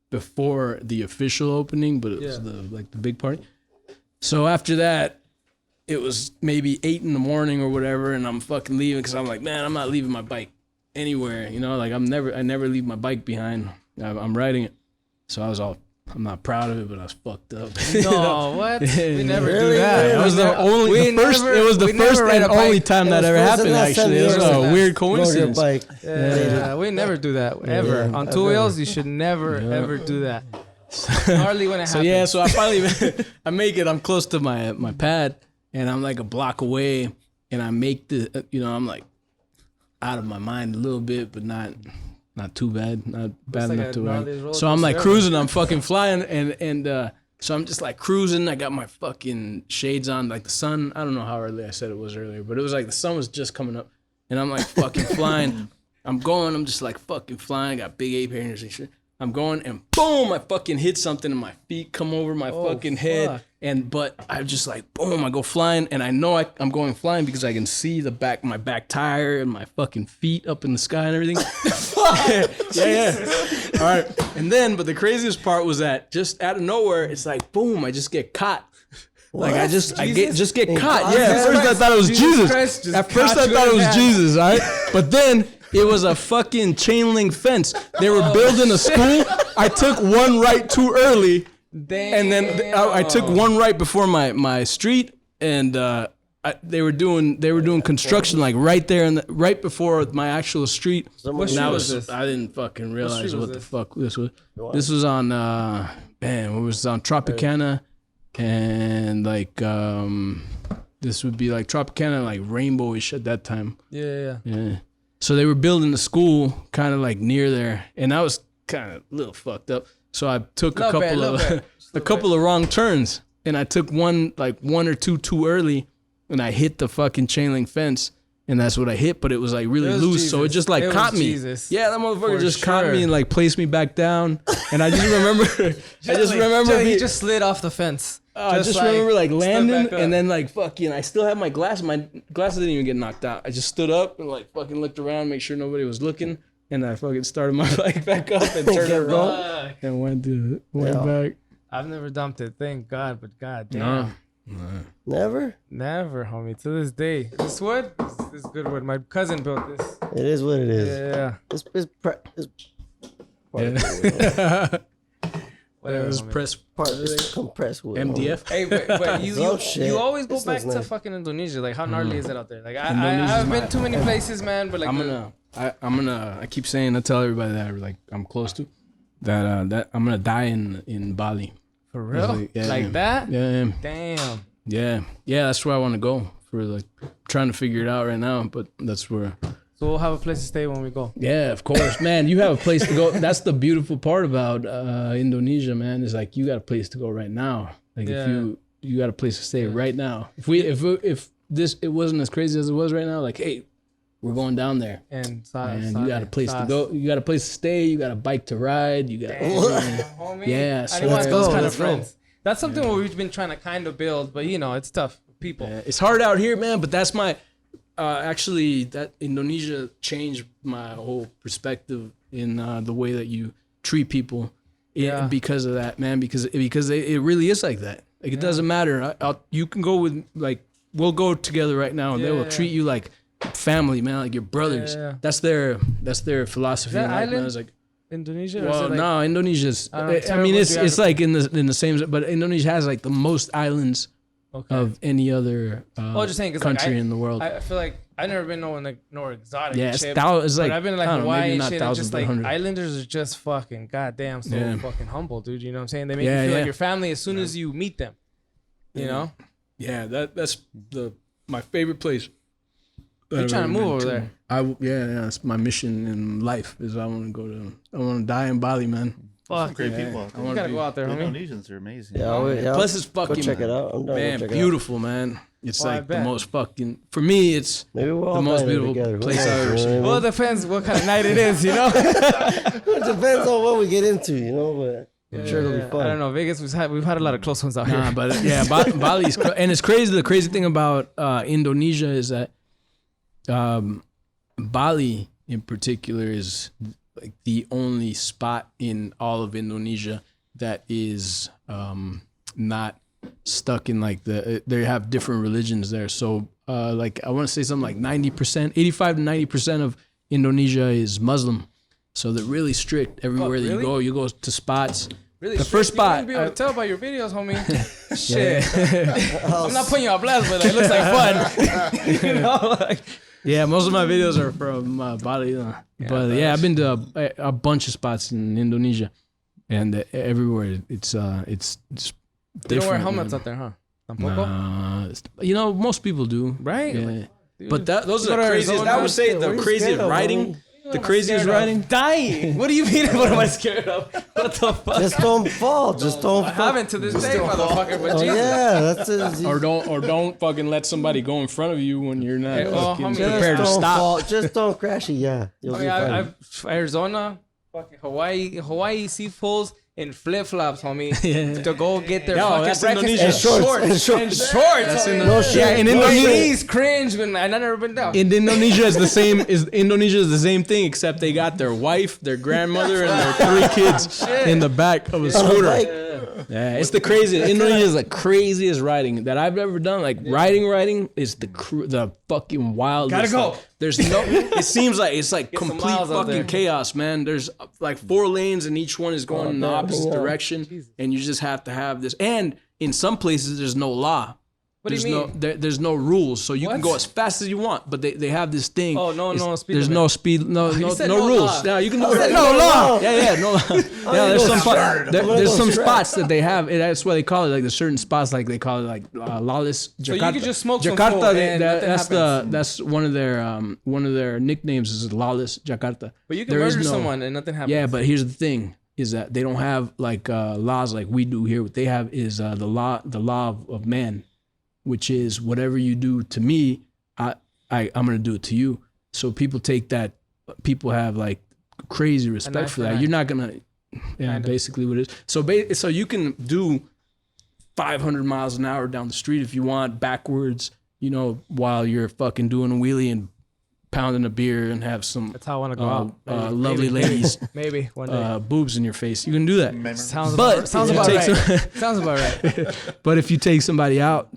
before the official opening, but it was the big party. So after that, it was maybe 8 a.m. or whatever, and I'm fucking leaving because I'm like, man, I'm not leaving my bike anywhere, you know, like I never leave my bike behind. I'm riding it. So I'm not proud of it, but I was fucked up. No, what? We never do Really? that. Really? It was the first and only time that ever happened, actually. It was a weird coincidence. Bike. Yeah, we never do that ever. On two wheels, you should never ever do that. Hardly when it happens. So I finally I make it. I'm close to my pad, and I'm like a block away, and I make I'm like out of my mind a little bit, but not too bad, not bad like enough a to gnarly ride. roller So I'm like coaster. cruising, I'm fucking flying, and so I'm just like cruising. I got my fucking shades on, like the sun. I don't know how early I said it was earlier, but it was like the sun was just coming up, and I'm like fucking flying. I'm just like fucking flying. Got big ape hairs and shit. I'm going and boom, I fucking hit something and my feet come over my fucking head. But I just like, boom, I go flying, and I know I'm going flying because I can see my back tire and my fucking feet up in the sky and everything. Yeah. All right. And then, but the craziest part was that just out of nowhere, it's like, boom, I just get caught. Like I get In caught. God? Yeah, at first I thought it was Jesus. At first I thought it was Jesus, all right? But then it was a fucking chain link fence. They were building a school. I took one right too early. Damn. And then I took one right before my street, and they were doing construction like right there right before my actual street. What street was this? I didn't fucking realize what the this? fuck this was. This was on it was on Tropicana, and like this would be like Tropicana, like rainbowish at that time. Yeah. So they were building the school kind of like near there, and I was kind of a little fucked up. So I took a couple of wrong turns, and I took one or two too early, and I hit the fucking chain link fence, and that's what I hit. But it was like really loose, Jesus. so it just like caught me. Jesus. Yeah, that motherfucker For just sure. caught me and like placed me back down, and I just remember, He just slid off the fence. I just remember like landing, back up. and then like fucking, I still have my glasses. My glasses didn't even get knocked out. I just stood up and like fucking looked around, make sure nobody was looking, and I fucking started my bike back up and turned it around and went back. I've never dumped it, thank God, but God damn. Never? Never, homie. To this day. This wood? This is good wood. My cousin built this. It is what it is. Yeah. It's Whatever. It was homie. press part of this compressed wood. MDF. Hey, but Oh, shit. you always go This back looks to nice. fucking Indonesia. Like, how gnarly is it out there? Like, I Indonesia's haven't been too many places, man, but like, I keep saying, I tell everybody that like I'm close to that I'm gonna die in Bali. for real? Like, yeah, like that? Yeah, Damn. yeah. That's where I want to go for like trying to figure it out right now, but that's where. So we'll have a place to stay when we go. Yeah, of course, man. You have a place to go. That's the beautiful part about Indonesia, man. Is like you got a place to go right now. Like Yeah. if you got a place to stay right now. If it wasn't as crazy as it was right now, like hey, we're going down there. And You got a place to go. You got a place to stay. You got a bike to ride. You got. Homie. Yeah, I want so those kind of let's go. friends. That's something what we've been trying to kind of build, but you know, it's tough. People. It's hard out here, man. But that's my. Actually, that Indonesia changed my whole perspective in the way that you treat people. Yeah. Because of that, man. Because it really is like that. Like it doesn't matter. You can go with like we'll go together right now, and they will treat you like family, man, like your brothers. Yeah. That's their philosophy. Is that in life, man. island? It's like, Indonesia? Or is well, it like, no, Indonesia's. I don't know, I terrible mean, it's geography. like in the same, but Indonesia has like the most islands of any other just saying, 'cause, country like, in the world. I feel like I've never been nowhere exotic. Yeah, and it's shit, it's but like I've been to like I don't know, Hawaii maybe and not shit. And 1,000, just but like 100. islanders are just fucking goddamn so fucking humble, dude. You know what I'm saying? They make Yeah, you feel yeah. like your family as soon as you meet them. You know? Yeah, that's my favorite place. that You're I've trying to ever move been over to. there. Yeah, that's my mission in life. Is I want to die in Bali, man. Fuck. Great Yeah. people out I there. You gotta go out there, The homie. Indonesians are amazing. Yeah, Plus, it's go fucking check it out. I'm down to man, check beautiful, man. It's Well, I like the bet. most fucking. For me, it's it out. Maybe we'll all the most die there beautiful together. Who place knows, I've ever you know seen. what Well, it depends what kind of night it is, you know? It depends on what we get into, you know, but I'm sure it'll be fun. I don't know. Vegas, we've had a lot of close ones out here. Nah, but yeah, Bali's and it's crazy. The crazy thing about Indonesia is that Bali in particular is like the only spot in all of Indonesia that is not stuck in like they have different religions there. So like I want to say something like 90%, 85 to 90% of Indonesia is Muslim. So they're really strict everywhere that you really? go. You go to spots. Really The strict. first spot, You wouldn't be able to tell by your videos, homie. Shit. I'm not putting you on blast, but it looks like fun. You know? Like, Yeah, most of my videos are from Bali. But yeah, I've been to a bunch of spots in Indonesia, and everywhere it's they don't wear different, helmets man. out there, huh? Tampoco? You know, most people do, Right? Yeah. But those Go are to the craziest. Arizona. I would say What the are you craziest scared of, riding. homie? The craziest riding. Dying. What do you mean? What am I scared of? What the fuck? Just don't fall. Just don't I fall. haven't to this day, motherfucker. But Oh, Jesus. yeah, that's it. Or don't fucking let somebody go in front of you when you're not Hey, oh, fucking homie. prepared to Just don't stop. fall. Just don't crash it. Yeah, you'll I be mean, fine. I've Arizona, fucking Hawaii sea pools in flip flops, homie. Yeah. To go get their No, fucking that's breakfast Indonesia. And shorts, and shorts. And shorts. That's homie. No shit. Yeah, in no Indonesia. shit. Please cringe, and I've never been down. In Indonesia is the same. Indonesia is the same thing, except they got their wife, their grandmother, and their 3 kids in the back of a On a scooter. bike. Yeah, it's the craziest. Indonesia is the craziest riding that I've ever done. Like riding is the fucking wildest. Gotta go. Like, there's no. It seems like it's like complete fucking chaos, man. There's like 4 lanes and each one is going in the opposite direction, and you just have to have this. And in some places, there's no law. What do you mean? There's no rules, so you can go as fast as you want. But they have this thing. Oh, no speed There's limit. no speed, no rules. law. Yeah, you can do said it. no law. Yeah, no law. Yeah, there's some spots that they have. That's what they call it. Like there's certain spots, like they call it like lawless. Jakarta. So you could just smoke some Jakarta. fool and nothing happens. That's one of their nicknames is lawless Jakarta. But you can murder someone and nothing happens. Yeah, but here's the thing: is that they don't have like laws like we do here. What they have is the law of man, which is whatever you do to me, I'm gonna do it to you. So people take that. People have like crazy respect for that. You're not gonna, basically what it is. So you can do 500 miles an hour down the street if you want backwards, while you're fucking doing a wheelie and pounding a beer and have some. That's how I want to go out. Lovely ladies, maybe one day. boobs in your face. You can do that. Sounds about right. Sounds about right. But if you take somebody out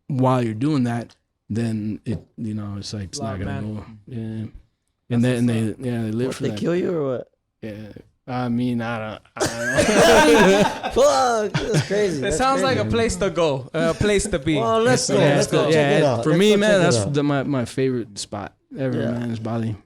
while you're doing that, then it's like it's not gonna go. Yeah, and then they live for They that. kill you or what? Yeah, I mean I don't. Fuck, that's crazy. It sounds like a place to go, a place to be. Well, let's go. Let's go check it out. For Let's me, go man, check that's it out. my favorite spot ever, man. Is Bali.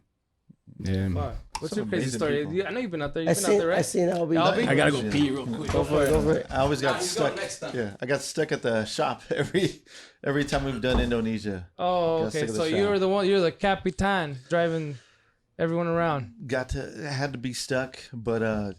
Yeah. Fuck. What's Some your crazy amazing story? people. I know you've been out there. I You've been out there, right? seen Albie. Albie? I gotta go pee real quick. Go for it. I always got you stuck. go next time. Yeah, I got stuck at the shop every time we've done Indonesia. Oh, Got okay. sick of the So shop. you're the one. You're the capitan driving everyone around. Had to be stuck, but I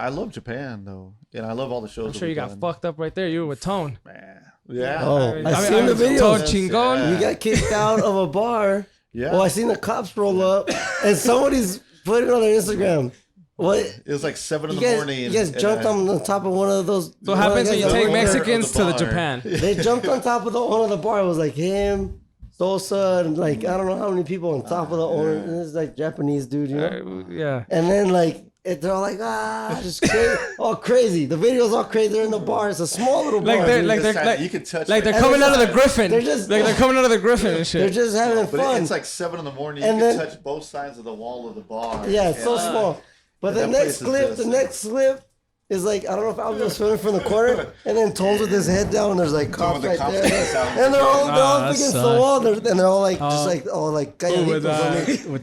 love Japan though, and I love all the shows. I'm sure you got fucked up right there. You were with Tone. Man. Yeah. Oh, I seen the video. Tone Chingon. You got kicked out of a bar. Yeah. Well, I seen the cops roll up, and somebody's put it on their Instagram. What? It was like 7 in You the guys, morning. you guys jumped on the top of one of those. So what happens when you take Mexicans to the bar. Japan? They jumped on top of one of the bar. It was like him, Sosa, and like I don't know how many people on top of the owner. This is like Japanese dude, Yeah. And then like they're all like just crazy, all crazy. The video's all crazy. They're in the bar. It's a small little bar. Like they're dude. You can touch. like they're And coming they're out of the Griffin. they're just- they're coming out of the Griffin and They're shit. just having But fun. it's like 7 in the morning. And You can then- touch both sides of the wall of the bar. Yeah, it's so small. But the that next place is clip, just- is like I don't know if Albie was filming from the corner, and then Tones with his head down, and there's like cops with the right cops there, outside. and they're all that against the sucks. wall, and they're all like just like with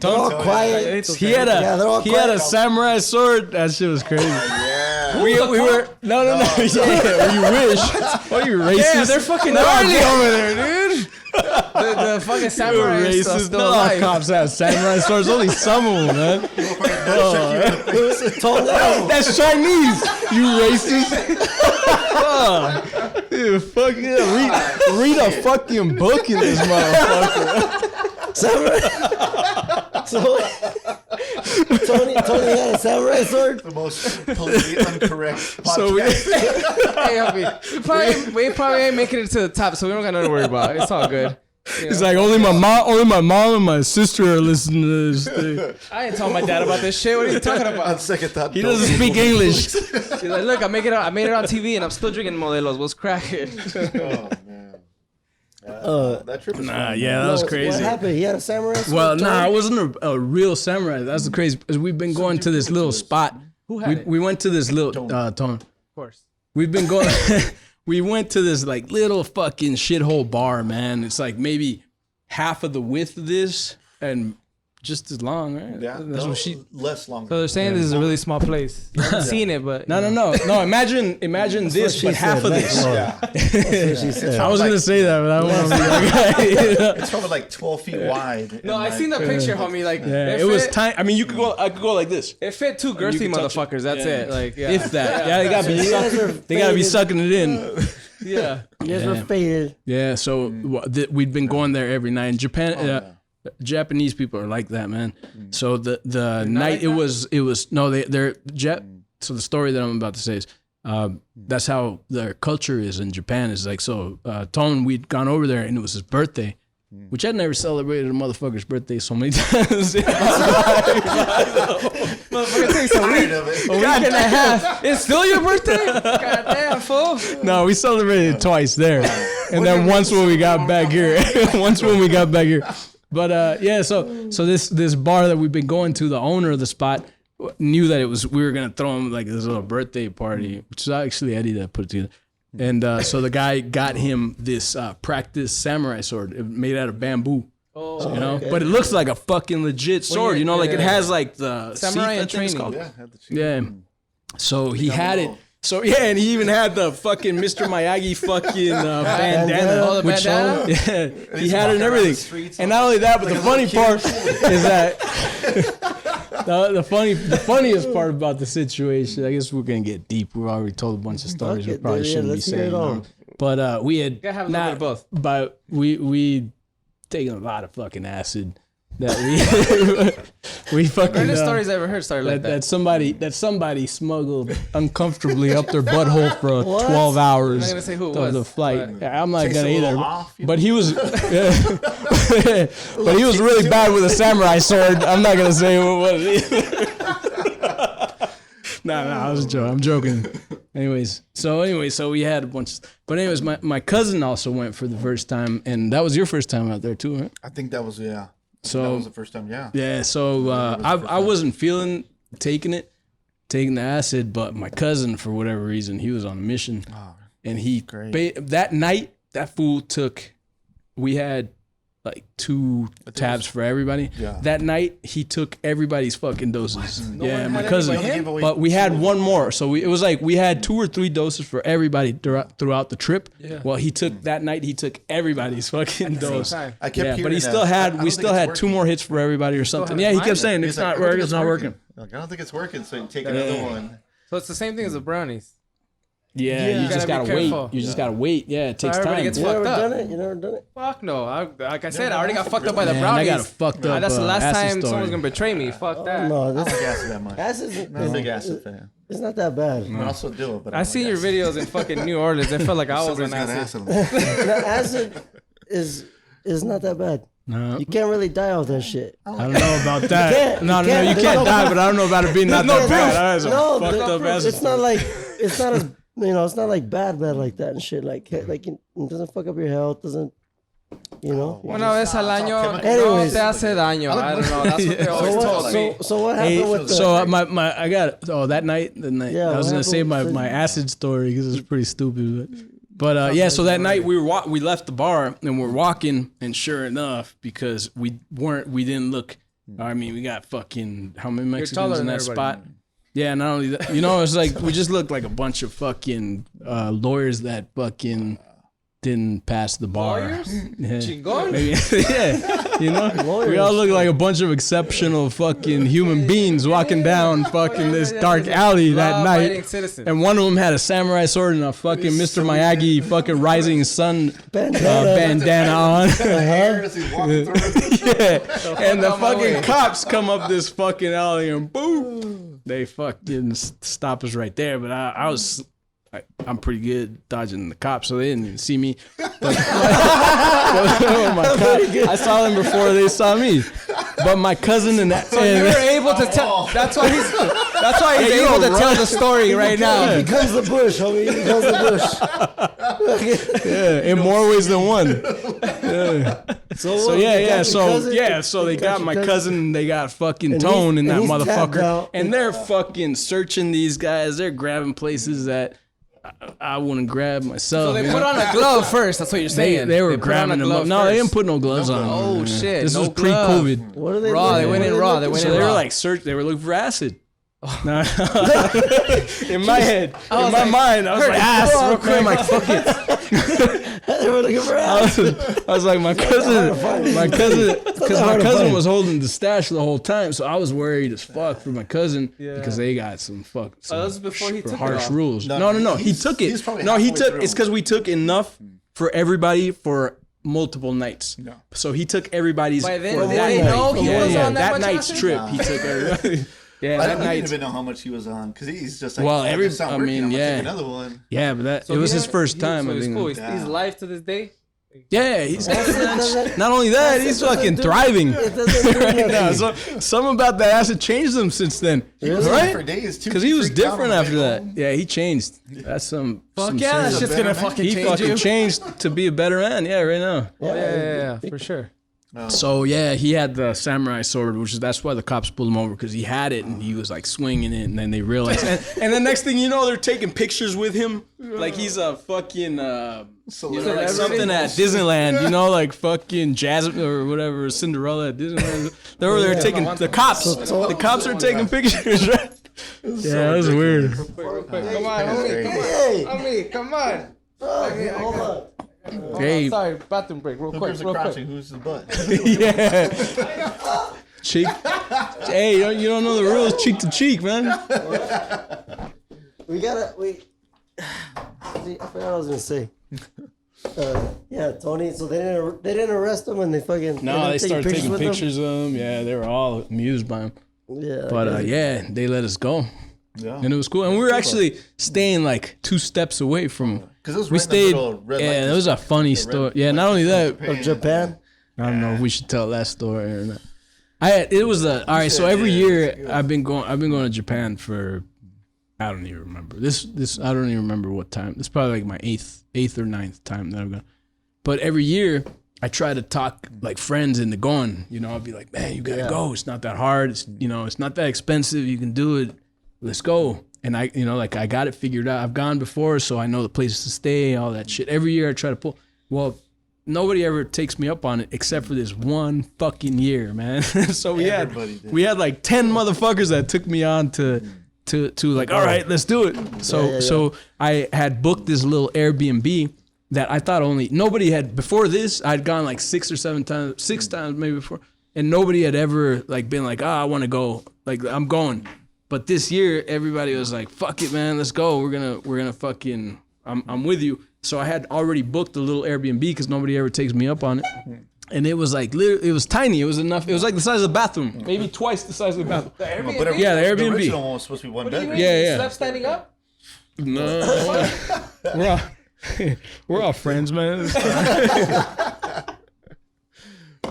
they're all quiet. He had Yeah, they're all he had a quiet. samurai sword. That shit was crazy. Yeah. We were no. Yeah, you wish. Oh, you racist? Yeah, they're fucking gnarly over there, dude. The fucking samurai You're is racist. still No, alive. cops have samurai swords. Only some of them, man. That's Chinese. You racist. Dude, fuck yeah. Read a fucking book in this motherfucker. So Tony had a samurai sword. The most politically incorrect podcast. So Hey, Albie, we probably ain't making it to the top, so we don't got nothing to worry about. It's all good. it's like only my mom and my sister are listening to this thing. I ain't telling my dad about this shit. What are you talking On about? second thought, He doesn't speak English. He's like, look, I made it on TV, and I'm still drinking Modelos. What's cracking? Oh man. That trip was fun. Yeah, that was What crazy. happened? He had a samurai sword. Well, Tony? I wasn't a real samurai. That's the crazy. Because we've been going to this little spot. Who had it? We went to this little Tone. Of course. We've been going. We went to this like little fucking shithole bar, man. It's like maybe half of the width of this and just as long, right? Yeah, That's what she. less longer. So they're saying this is a really small place. You haven't seen it, but No. Imagine this, she but half said. of this. Yeah. That's what she said. I was gonna say that, but I don't want to be like. It's probably like 12 feet wide. no, and I seen the picture, homie. Like, Yeah, it was tiny. I mean, I could go like this. It fit two girthy can touch it. motherfuckers. That's Yeah. it. Like, yeah. If that. Yeah, they gotta be. You guys are They gotta be faded. sucking it in. yeah. You guys were faded. Yeah, so we'd been going there every night. In Japan, Japanese people are like that, man. So the night like it was no, they're So the story that I'm about to say is that's how their culture is in Japan. Is like so. Tone, we'd gone over there and it was his birthday, which I never celebrated a motherfucker's birthday so many times. Motherfucker takes a week and a half. It's still your birthday? Goddamn, fool. No, we celebrated twice there, and then once when we got back here. But yeah, so this bar that we've been going to, the owner of the spot knew that we were gonna throw him like this little birthday party, which is actually Eddie that put it together. And so the guy got him this practice samurai sword made out of bamboo. Oh, you know, but it looks like a fucking legit sword. You know, like it has like the samurai and training. Yeah. So he had it. So yeah, and he even had the fucking Mr. Miyagi fucking bandana. Oh, the bandana? Yeah, he had it and everything. And not only that, but the funny part is that the funniest part about the situation. I guess we're gonna get deep. We already told a bunch of stories we probably shouldn't be saying. But we had have a little bit of both. But we taken a lot of fucking acid. That we fucking. The greatest stories I ever heard started like that. That somebody smuggled uncomfortably up their butthole for 12 hours. I'm not gonna say who it was, the flight. I'm not Takes gonna a little either. off, But he was, but he was really bad with a samurai sword. I'm not gonna say who it was either. Nah, I was joking. I'm joking. Anyways, so we had a bunch. But anyways, my cousin also went for the first time, and that was your first time out there too, right? I think that was So that was the first time, yeah. Yeah, so I wasn't feeling taking the acid, but my cousin, for whatever reason, he was on a mission, and he that night that fool took. We had like 2 tabs for everybody. Yeah. That night he took everybody's fucking doses. Yeah, my cousin. But we had one more, so it was like we had 2 or 3 doses for everybody throughout the trip. Yeah. Well, he took everybody's fucking dose. I kept hearing but he still had we still had 2 more hits for everybody or something. Yeah, he kept saying it's not working. It's not working. Like, I don't think it's working, so you take another one. So it's the same thing as the brownies. Yeah, you just gotta wait. You just gotta wait. Yeah, it takes time. Gets You fucked never up. done it? You never done it? Fuck no. Like I said, I already got fucked up by the brownies. I got fucked up. That's the last time story. someone's gonna betray me. Fuck that. No, I don't like acid that much. acid. I'm a big acid fan. It's not that bad. I also do it, but I seen your videos in fucking New Orleans. I felt like I was on acid. Acid is not that bad. No. You can't really die off that shit. I don't know about that. You No, you can't die, but I don't know about it being not that bad. It's not like it's not as it's not like bad like that and shit. Like it doesn't fuck up your health. Doesn't Una vez al año no Anyways. te hace daño. I don't know. That's what they always told me. So what happened with the? So I got that night. Yeah, I was gonna say my acid story because it's pretty stupid. But yeah, so that night we left the bar and we're walking, and sure enough, because we didn't look. I mean, we got fucking how many Mexicans in that spot? Yeah, not only that, it's like we just looked like a bunch of fucking lawyers that fucking didn't pass the bar. Lawyers? Yeah. Chingon? Yeah, we all look like a bunch of exceptional fucking human beings walking down fucking this dark alley that night. And one of them had a samurai sword and a fucking Mr. Miyagi fucking rising sun bandana on. Yeah, and the fucking cops come up this fucking alley and boom. They fucking stop us right there, but I'm pretty good dodging the cops, so they didn't even see me. But I saw them before they saw me. But my cousin and that. So you were able to tell. That's why he's able to tell the story right now. He becomes the bush, homie. He becomes the bush. Yeah, in more ways than one. Yeah. So they got my cousin and they got fucking Tone and that motherfucker. And they're fucking searching these guys. They're grabbing places that I wouldn't grab myself. So they put on a glove first. That's what you're saying. They were grabbing them up. No, they didn't put no gloves on. Oh shit! This was pre-COVID. What are they? Raw. They went in raw. They went in raw. They were like They were looking for acid. No. In my head, in my mind, I was like, real quick. I'm like, fuck it. They were looking for acid. I was like, my cousin, because my cousin was holding the stash the whole time, so I was worried as fuck for my cousin because they got some that was before he took harsh it rules. No, he took it. No, he took. It's because we took enough for everybody for multiple nights. No. So he took everybody's. By then, they didn't know he was on that night's trip. He took everybody. Yeah, I didn't even know how much he was on because he's just like, take another one. Yeah, but it was his first time. So he's cool. He's alive to this day. Yeah, he's not only that, he's fucking thriving right now. So something about that hasn't changed him since then, right? Because he was different after that. Yeah, he changed. That's some. Fuck yeah, that shit's gonna fucking change. He fucking changed to be a better man. Yeah, right now. Yeah, for sure. So yeah, he had the samurai sword, that's why the cops pulled him over, because he had it and he was like swinging it, and then they realized, and the next thing you know, they're taking pictures with him, like he's a fucking like something at Disneyland, like fucking Jasmine or whatever, Cinderella at Disneyland. They were there taking the cops are taking pictures, right? Yeah, that was weird. Come on, homie, come on. Hold on. Hey, sorry, bathroom break, real quick. Who's the butt? Yeah. Cheek. Hey, you don't know the rules. Cheek to cheek, man. We gotta. I forgot what I was gonna say. Yeah, Tony. So they didn't arrest him, and they fucking. No, they started taking pictures of him. Yeah, they were all amused by him. Yeah. But yeah, they let us go. Yeah. And it was cool. And we were actually staying like 2 steps away from. Because it was we right stayed. in the middle of red Yeah, light it was a funny story. Yeah, not only that. Of Japan. I don't know if we should tell that story or not. It was all right. So every year I've been going to Japan for, I don't even remember this. I don't even remember what time. It's probably like my eighth or ninth time that I've gone. But every year I try to talk like friends into going. I'll be like, man, you gotta go. It's not that hard. It's it's not that expensive. You can do it. Let's go. And I I got it figured out. I've gone before, so I know the places to stay, all that shit. Every year I try to pull. Well, nobody ever takes me up on it except for this one fucking year, man. So we had like 10 motherfuckers that took me on to like, all right, let's do it. So I had booked this little Airbnb that I thought nobody had before this. I'd gone like 6 times maybe before, and nobody had ever like been like, I want to go. Like, I'm going. But this year, everybody was like, "Fuck it, man, let's go. We're gonna fucking. I'm with you." So I had already booked a little Airbnb because nobody ever takes me up on it, and it was like literally, it was tiny. It was enough. It was like the size of the bathroom, maybe twice the size of the bathroom. The Airbnb? Yeah, the Airbnb. The original one was supposed to be one bedroom. Yeah. You slept standing up? No, we're all friends, man.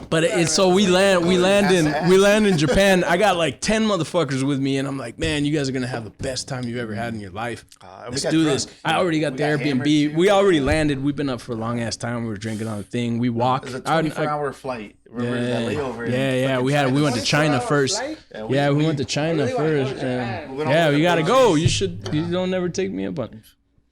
But so we land in Japan. I got like 10 motherfuckers with me, and I'm like, man, you guys are gonna have the best time you've ever had in your life. Let's do this. I already got the Airbnb. We already landed. We've been up for a long ass time. We were drinking on the thing. We walked. It was a 24-hour flight. Remember that layover? Yeah. We went to China first. Yeah, we went to China first. Yeah, we gotta go. You don't never take me up on it.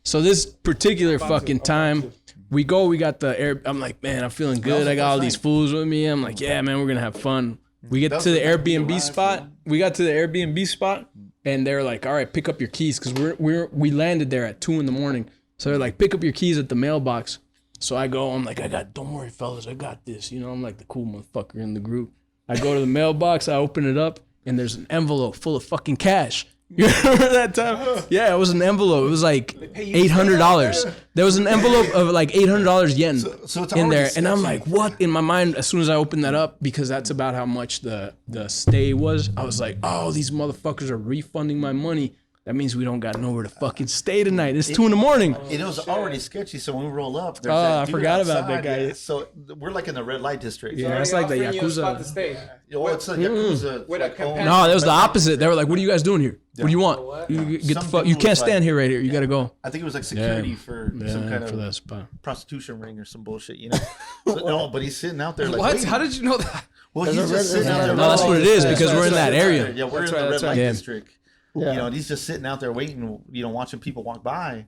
So this particular fucking time. We got the air. I'm like, man, I'm feeling good. I got all these fools with me. I'm like, yeah, man, we're gonna have fun. We get to the Airbnb spot. We got to the Airbnb spot, and they're like, all right, pick up your keys, because we landed there at 2 a.m. So they're like, pick up your keys at the mailbox. So I go. I'm like, don't worry, fellas, I got this. I'm like the cool motherfucker in the group. I go to the mailbox. I open it up, and there's an envelope full of fucking cash. You remember that time? Yeah, it was an envelope. It was like $800. There was an envelope of like $800 yen so it's in there. sketchy. And I'm like, what? In my mind, as soon as I opened that up, because that's about how much the stay was, I was like, oh, these motherfuckers are refunding my money. That means we don't got nowhere to fucking stay tonight. It's 2 a.m. It was already sketchy, so when we roll up, there's I forgot about that guy. Yeah. So we're like in the red light district. Yeah, it's like the Yakuza. It's a Yakuza. No, that was the opposite. They were like, what are you guys doing here? What do you want? You get the fuck. You can't stand here right here. You got to go. I think it was like security for some kind of prostitution ring or some bullshit, So, no, but he's sitting out there like, what? How did you know that? Well, he's just sitting out there. No, that's what it is, because we're in that area. Yeah, we're in the red light district. Yeah. And he's just sitting out there waiting, watching people walk by.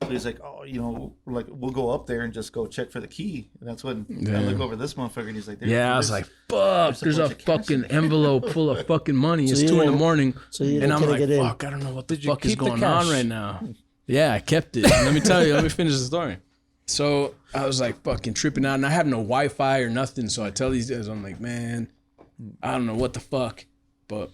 So he's like, we'll go up there and just go check for the key. And that's when I look over this motherfucker, and he's like, I was like, fuck, there's a fucking envelope full of fucking money. It's 2 a.m. And I'm like, fuck, I don't know what the fuck is going on right now. Yeah, I kept it. Let me tell you, let me finish the story. So I was like fucking tripping out, and I have no Wi-Fi or nothing. So I tell these guys, I'm like, man, I don't know what the fuck, but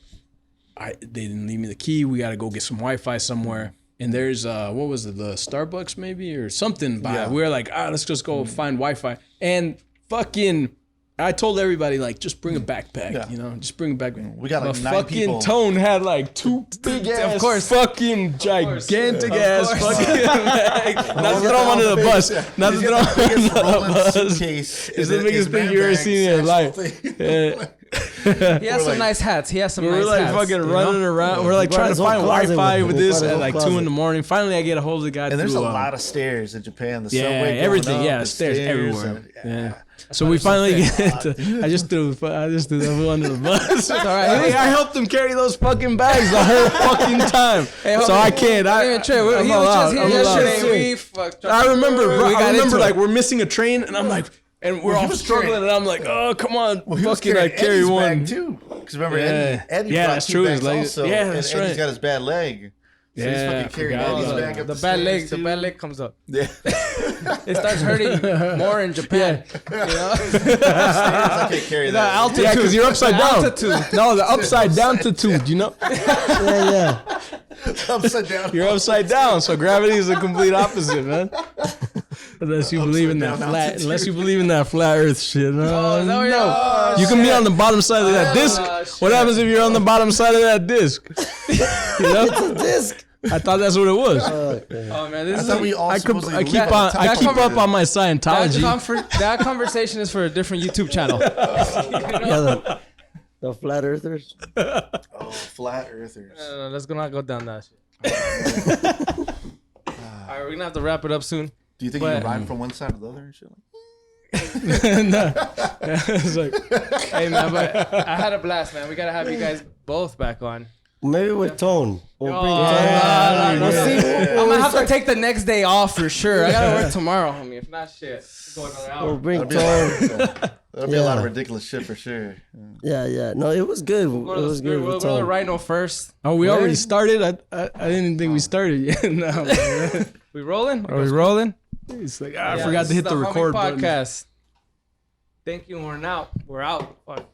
they didn't leave me the key. We got to go get some Wi-Fi somewhere. And there's, what was it, the Starbucks maybe or something by. Yeah. We were like, let's just go find Wi-Fi. And fucking I told everybody like, just bring a backpack, you know, just bring a backpack. We got like But 9 fucking people. Tone had like 2 big ass, fucking gigantic ass fucking bags. Not to throw him under the bus. Not to throw him under the bus. Suitcase. It's the biggest thing you ever seen in your life. Yeah. He has some nice hats. He has some We're nice like hats. fucking running around. We're like Brought trying to his whole find closet Wi-Fi with with him. this He brought at his like whole 2 in the closet. morning. Finally, I get a hold of the guy. And there's a through, lot of stairs in Japan. The yeah, subway going everything. up, Yeah, the stairs everywhere. and- Yeah. So we finally get to, I just threw them under the bus. All right. I helped him carry those fucking bags the whole fucking time. So I can't. I didn't even trip. He was just here yesterday. We fucked up. I remember, bro. We I got remember into like it. we're missing a train, and I'm like, and we're all was struggling, carrying- and I'm like, oh come on, Well, he was fucking I carrying carry Eddie's one. bag too. Because remember, Yeah. Eddie Yeah, brought that's 2 true. bags It's like- also. yeah, and that's Eddie's right. got his bad leg. So he's Yeah, fucking carrying I forgot Eddie's about bag up The the bad stairs, leg. The too. bad leg comes up. Yeah. It starts hurting more in Japan. You know? I can't carry The that. altitude. Yeah, because you're upside down. Altitude. No, the upside down-tude, you know? Yeah. Upside down. You're upside down, so gravity is the complete opposite, man. Unless you believe in that down flat, altitude. unless you believe in that flat Earth shit. Oh, is that what No, oh, you can be shit. on the bottom side of that disc. shit. What happens if you're on the bottom side of that disc? You know? Disc. I thought that's what it was. Oh man, this I is thought we all I supposedly keep live on. the I top keep of up it. on my Scientology. that conversation is for a different YouTube channel. Yeah, the flat earthers. Oh, flat earthers. No, let's not go down that shit. All right, we're gonna have to wrap it up soon. Do you think you can ride from one side to the other and shit? It's like, Hey man, but I had a blast, man. We gotta have you guys both back on. Maybe with Tone. We'll bring Oh, Tone. no, We'll no, see. I'm gonna have to take the next day off for sure. I gotta work tomorrow, homie. If not, shit. Go another hour. We'll bring That'd be, Tone. that'd be a lot of Yeah. ridiculous shit for sure. Yeah. No, it was good. It We'll go to was the good we'll with go to the Tone. Rhino first. oh, we already started. I didn't think we started yet. No, man. We rolling? Are we rolling? It's like I forgot this to hit is the Homie record button. podcast. Thank you. We're out. We're out. Fuck.